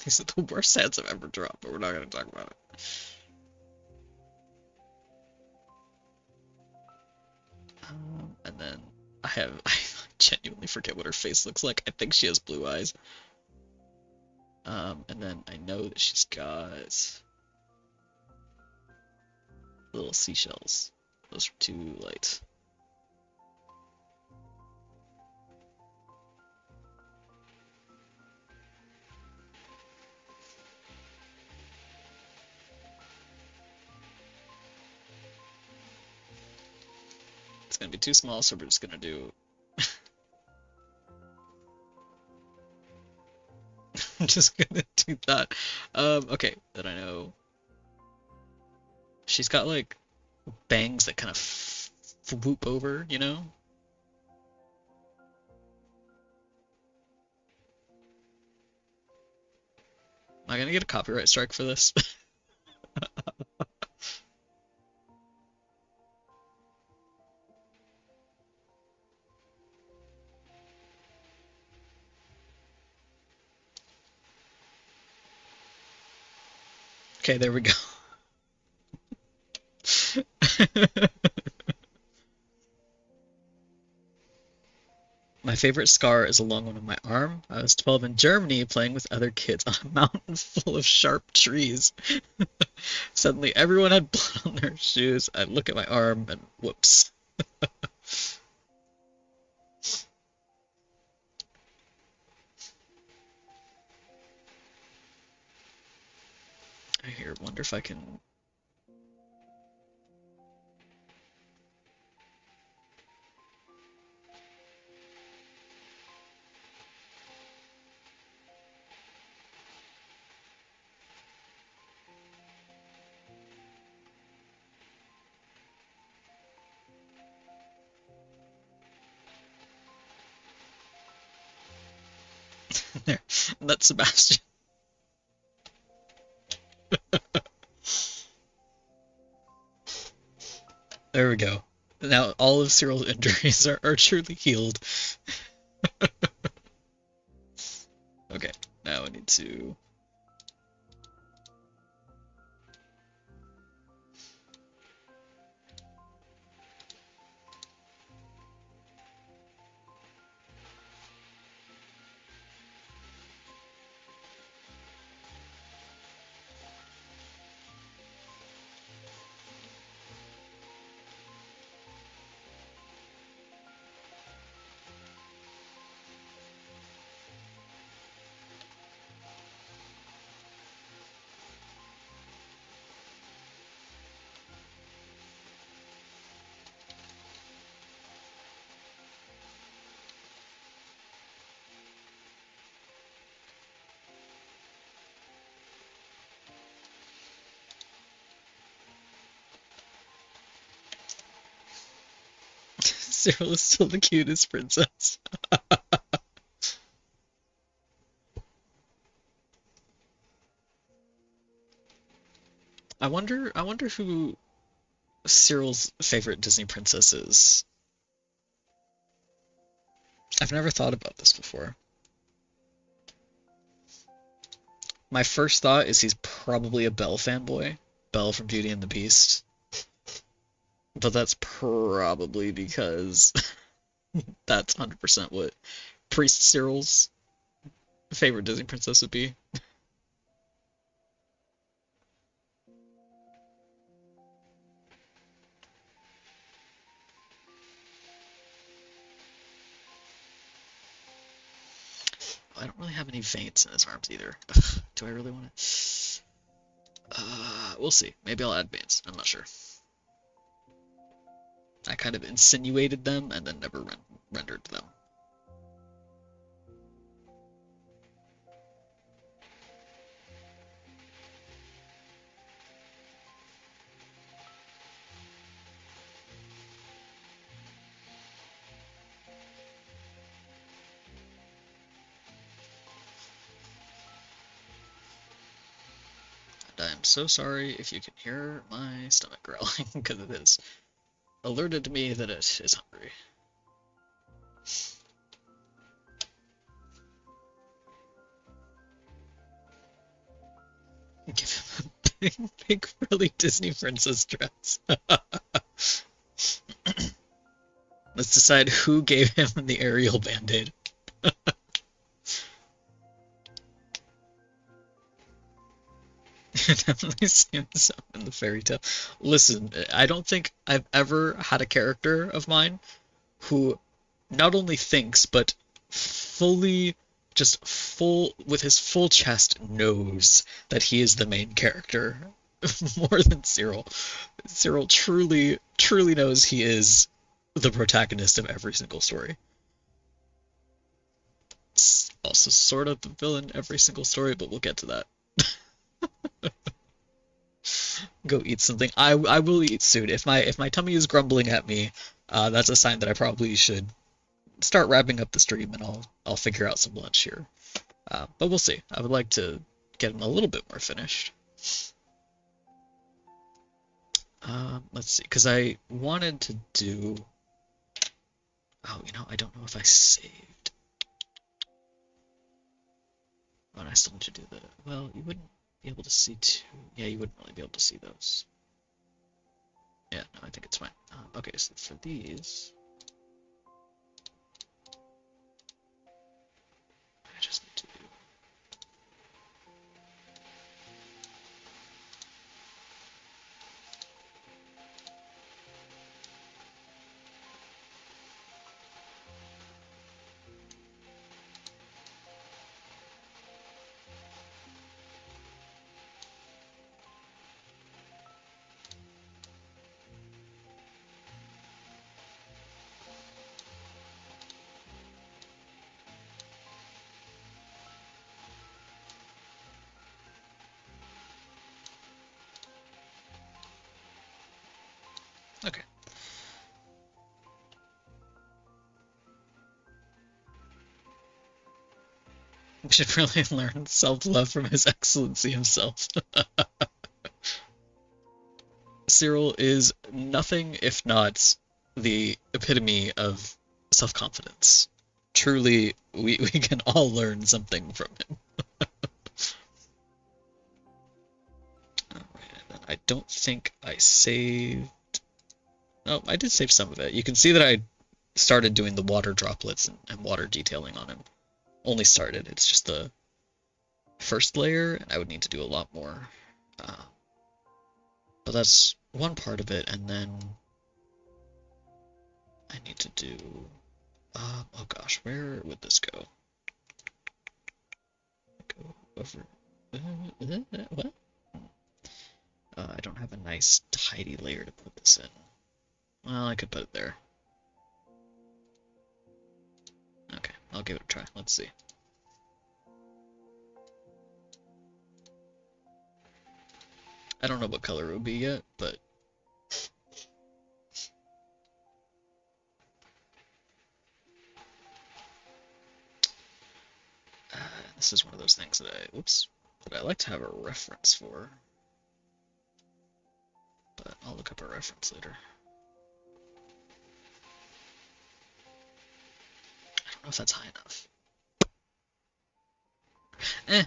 these are the worst hands I've ever drawn, but we're not gonna talk about it. And then I genuinely forget what her face looks like. I think she has blue eyes. And then I know that she's got little seashells. Those are too light. It's gonna be too small, so we're just gonna do. I'm just gonna do that. Okay, then I know she's got like bangs that kind of whoop over, you know? Am I gonna get a copyright strike for this? Okay, there we go. My favorite scar is along one of my arm. I was 12 in Germany playing with other kids on a mountain full of sharp trees. Suddenly, everyone had blood on their shoes. I look at my arm and whoops. I here wonder if I can. There, that's Sebastian. There we go. Now all of Cyril's injuries are truly healed. Okay, now I need to... Cyril is still the cutest princess. I wonder who Cyril's favorite Disney princess is. I've never thought about this before. My first thought is he's probably a Belle fanboy. Belle from Beauty and the Beast. But that's probably because that's 100% what Priest Cyril's favorite Disney princess would be. I don't really have any veins in his arms either. Ugh, do I really want to? We'll see. Maybe I'll add veins. I'm not sure. I kind of insinuated them and then never rendered them. And I am so sorry if you can hear my stomach growling, because it has alerted me that it is hungry. Give him a big frilly Disney princess dress. Let's decide who gave him the Ariel Band-Aid. Definitely seen some in the fairy tale. Listen, I don't think I've ever had a character of mine who not only thinks, but fully, just full, with his full chest, knows that he is the main character more than Cyril. Cyril truly, truly knows he is the protagonist of every single story. Also sort of the villain every single story, but we'll get to that. Go eat something. I will eat soon. If my tummy is grumbling at me, that's a sign that I probably should start wrapping up the stream, and I'll figure out some lunch here. But we'll see. I would like to get him a little bit more finished. Let's see, because I wanted to do. Oh, I don't know if I saved. Oh, and I still need to do the. Well, you wouldn't be able to see two. Yeah, you wouldn't really be able to see those. Yeah, no, I think it's fine. Okay, so for these, I just need to do. Okay. We should really learn self-love from His Excellency himself. Cyril is nothing if not the epitome of self-confidence. Truly, we can all learn something from him. Alright, and then I don't think I saved... Oh, I did save some of it. You can see that I started doing the water droplets and water detailing on him. Only started. It's just the first layer, and I would need to do a lot more. But that's one part of it, and then I need to do... oh gosh, where would this go? Go over... what? I don't have a nice tidy layer to put this in. Well, I could put it there. Okay, I'll give it a try. Let's see. I don't know what color it would be yet, but... this is one of those things that I like to have a reference for. But I'll look up a reference later. I don't know if that's high enough.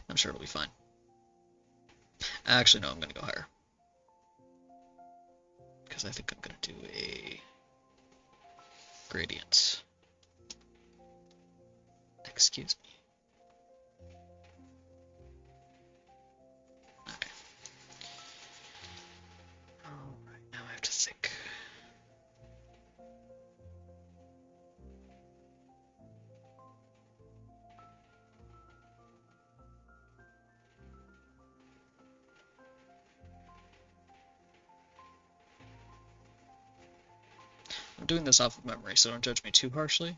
I'm sure it'll be fine. Actually, no, I'm gonna go higher. Because I think I'm gonna do a gradient. Excuse me. Okay. Alright, now I have to think. I'm doing this off of memory, so don't judge me too harshly.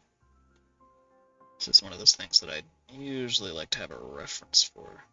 This is one of those things that I usually like to have a reference for.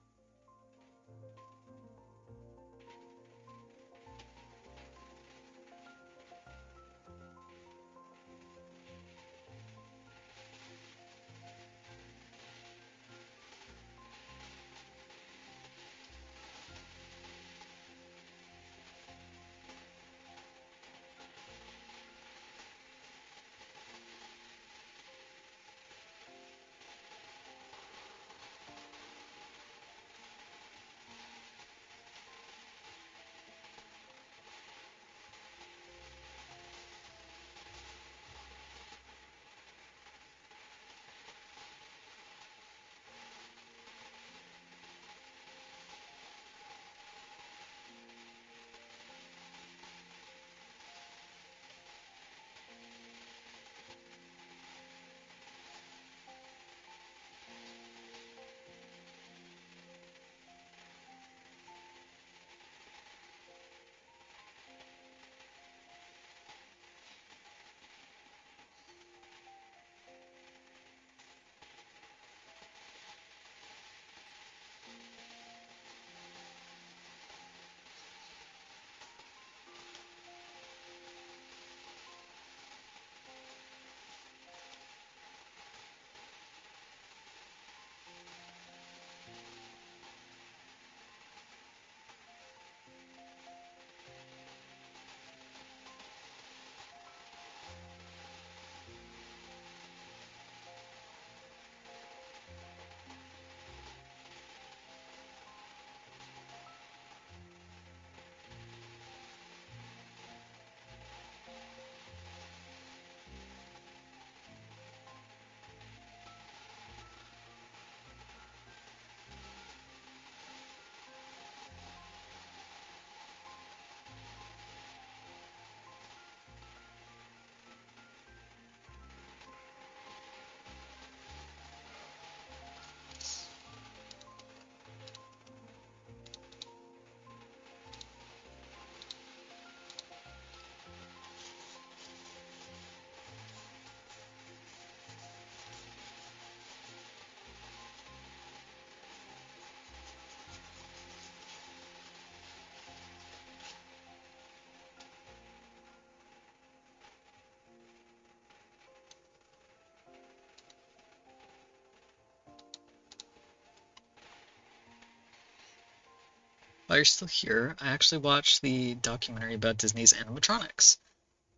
While you're still here, I actually watched the documentary about Disney's animatronics.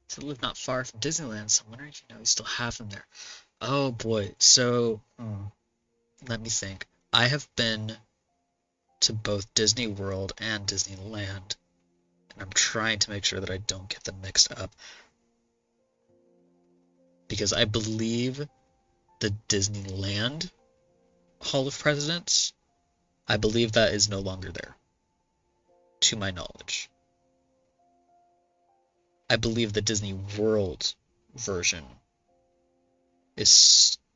So I live not far from Disneyland, so I'm wondering if you know you still have them there. Oh boy, so let me think. I have been to both Disney World and Disneyland, and I'm trying to make sure that I don't get them mixed up because I believe the Disneyland Hall of Presidents, I believe that is no longer there, to my knowledge. I believe the Disney World version is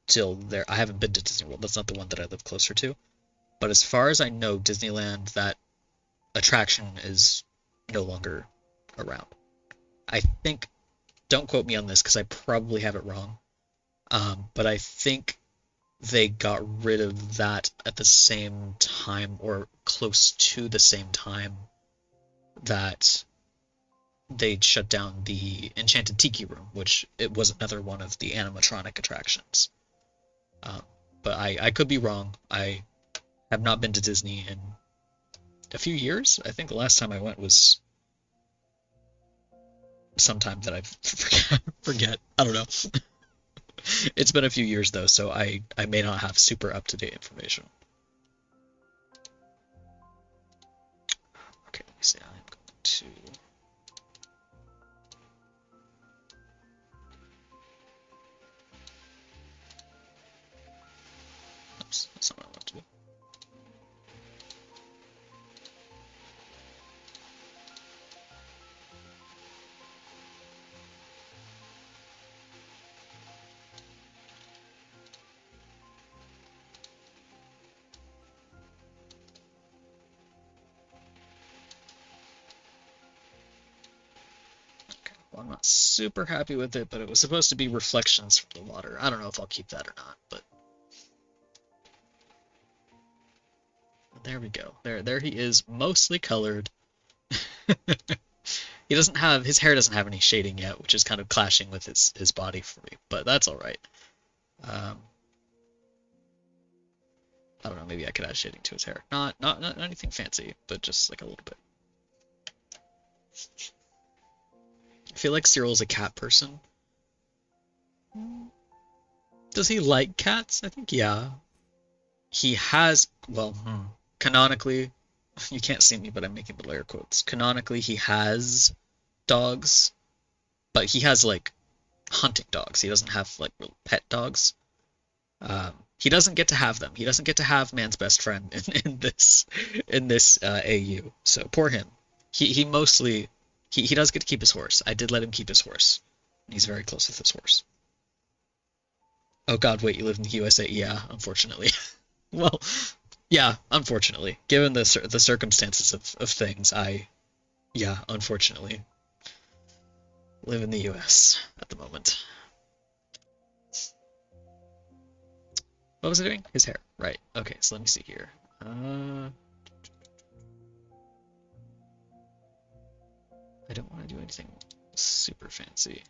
still there. I haven't been to Disney World. That's not the one that I live closer to. But as far as I know, Disneyland, that attraction is no longer around. I think, don't quote me on this because I probably have it wrong, but I think they got rid of that at the same time or close to the same time that they'd shut down the Enchanted Tiki Room, which it was another one of the animatronic attractions. Um, but I could be wrong. I have not been to Disney in a few years. I think the last time I went was sometime that I forget. I don't know. It's been a few years though, so I may not have super up-to-date information. Okay, let me see. I'm going to. Oops, that's not what I want to do. Well, I'm not super happy with it, but it was supposed to be reflections from the water. I don't know if I'll keep that or not, but there we go. There he is, mostly colored. He doesn't have his hair doesn't have any shading yet, which is kind of clashing with his body for me, but that's all right. Um, I don't know, maybe I could add shading to his hair. Not anything fancy, but just like a little bit. I feel like Cyril's a cat person. Does he like cats? I think yeah. He has, well, canonically, you can't see me, but I'm making the air quotes. Canonically, he has dogs, but he has like hunting dogs. He doesn't have like real pet dogs. He doesn't get to have them. He doesn't get to have man's best friend in this AU. So poor him. He mostly he does get to keep his horse. I did let him keep his horse. He's very close with his horse. Oh God, wait, you live in the USA? Yeah, unfortunately. Well, yeah, unfortunately, given the circumstances of things, yeah, unfortunately, live in the U.S. at the moment. What was I doing? His hair. Right. Okay, so let me see here. I don't want to do anything super fancy.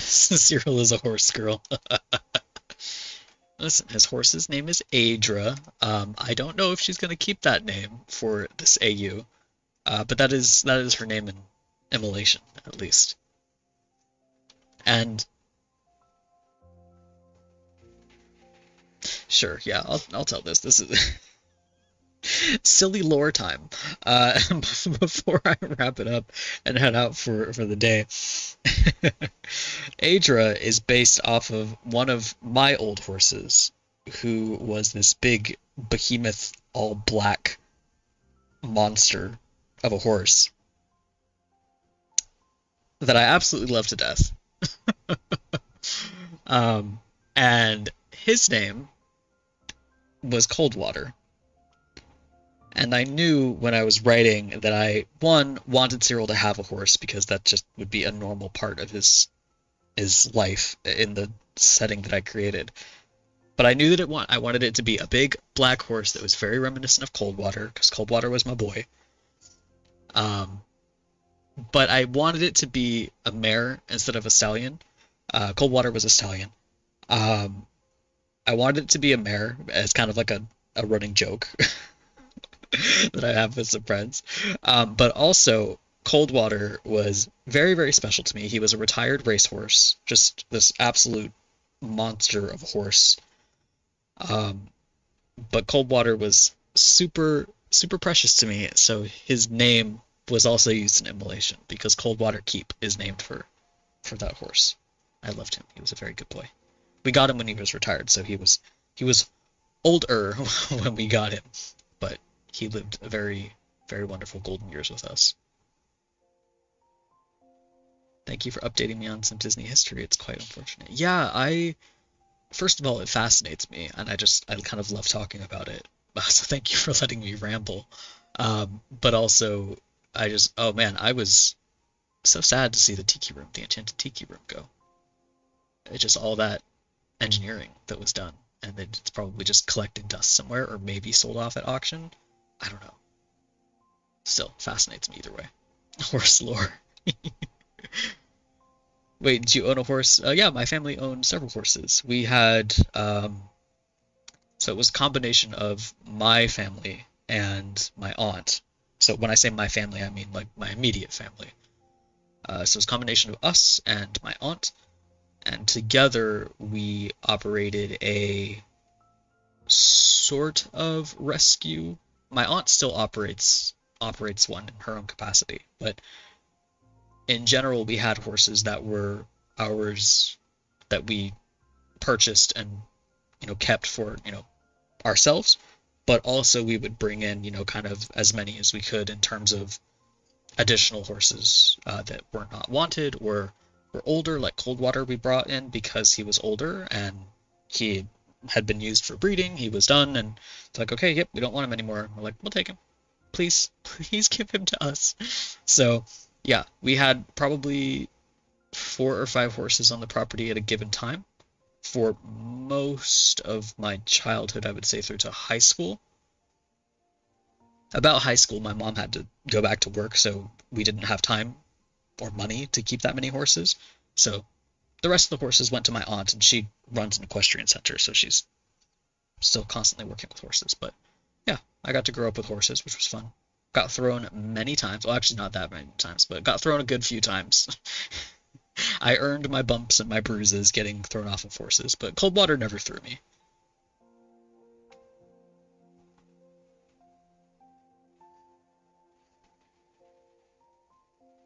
Cyril is a horse girl. Listen, his horse's name is Adra. I don't know if she's gonna keep that name for this AU, but that is her name in Immolation, at least. And sure, yeah, I'll tell this. This is silly lore time. Before I wrap it up and head out for the day, Adra is based off of one of my old horses, who was this big behemoth, all black monster of a horse that I absolutely love to death. Um, and his name was Coldwater. And I knew when I was writing that I, one, wanted Cyril to have a horse because that just would be a normal part of his life in the setting that I created. But I knew that I wanted it to be a big black horse that was very reminiscent of Coldwater, because Coldwater was my boy. Um, but I wanted it to be a mare instead of a stallion. Coldwater was a stallion. Um, I wanted it to be a mare as kind of like a running joke that I have with some friends. But also, Coldwater was very, very special to me. He was a retired racehorse, just this absolute monster of a horse. Um, but Coldwater was super, super precious to me, so his name was also used in Immolation because Coldwater Keep is named for that horse. I loved him. He was a very good boy. We got him when he was retired, so he was older when we got him, but he lived a very, very wonderful golden years with us. Thank you for updating me on some Disney history. It's quite unfortunate. Yeah, first of all, it fascinates me, and I kind of love talking about it. So thank you for letting me ramble. But also, oh man, I was so sad to see the Tiki Room, the Enchanted Tiki Room go. It's just all that engineering that was done, and it's probably just collecting dust somewhere, or maybe sold off at auction. I don't know. Still fascinates me either way. Horse lore. Wait, did you own a horse? Yeah, my family owned several horses. We had, so it was a combination of my family and my aunt. So when I say my family, I mean like my immediate family. So it was a combination of us and my aunt, and together we operated a sort of rescue. My aunt still operates one in her own capacity, but in general, we had horses that were ours that we purchased and kept for ourselves, but also we would bring in kind of as many as we could in terms of additional horses that were not wanted or were older, like Coldwater we brought in because he was older and he had been used for breeding. He was done, and it's like, okay, yep, we don't want him anymore. We're like, we'll take him. Please, please give him to us. So yeah, we had probably 4 or 5 horses on the property at a given time for most of my childhood, I would say through to high school. About high school, my mom had to go back to work, so we didn't have time or money to keep that many horses. So the rest of the horses went to my aunt, and she runs an equestrian center, so she's still constantly working with horses. But yeah, I got to grow up with horses, which was fun. Got thrown many times. Well, actually, not that many times, but got thrown a good few times. I earned my bumps and my bruises getting thrown off of horses, but Coldwater never threw me.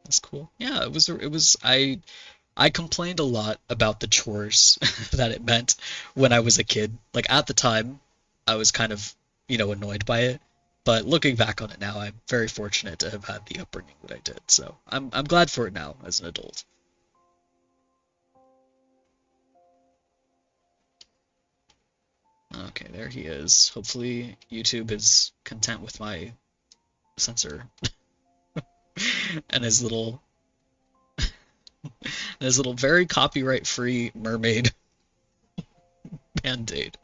That's cool. Yeah, I complained a lot about the chores that it meant when I was a kid. Like at the time, I was kind of, annoyed by it. But looking back on it now, I'm very fortunate to have had the upbringing that I did. So I'm glad for it now as an adult. Okay, there he is. Hopefully YouTube is content with my censor and his little very copyright-free mermaid band-aid.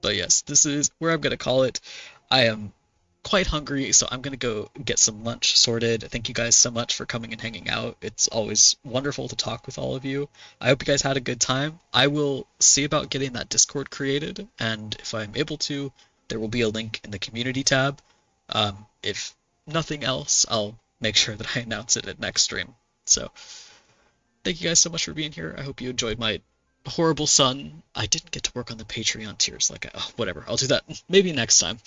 But yes, this is where I'm gonna call it. I am quite hungry, so I'm gonna go get some lunch sorted. Thank you guys so much for coming and hanging out. It's always wonderful to talk with all of you. I hope you guys had a good time. I will see about getting that Discord created, and if I'm able to, there will be a link in the community tab. If nothing else, I'll make sure that I announce it at next stream. So, thank you guys so much for being here. I hope you enjoyed my horrible son. I didn't get to work on the Patreon tiers. Whatever. I'll do that maybe next time.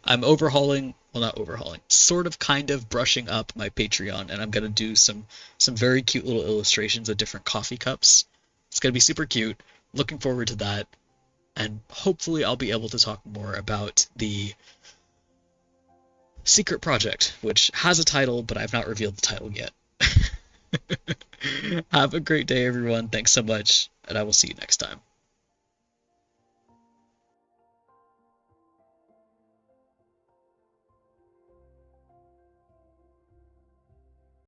I'm overhauling, well, not overhauling, sort of kind of brushing up my Patreon, and I'm gonna do some very cute little illustrations of different coffee cups. It's gonna be super cute. Looking forward to that, and hopefully I'll be able to talk more about the secret project, which has a title, but I've not revealed the title yet. Have a great day, everyone. Thanks so much, and I will see you next time.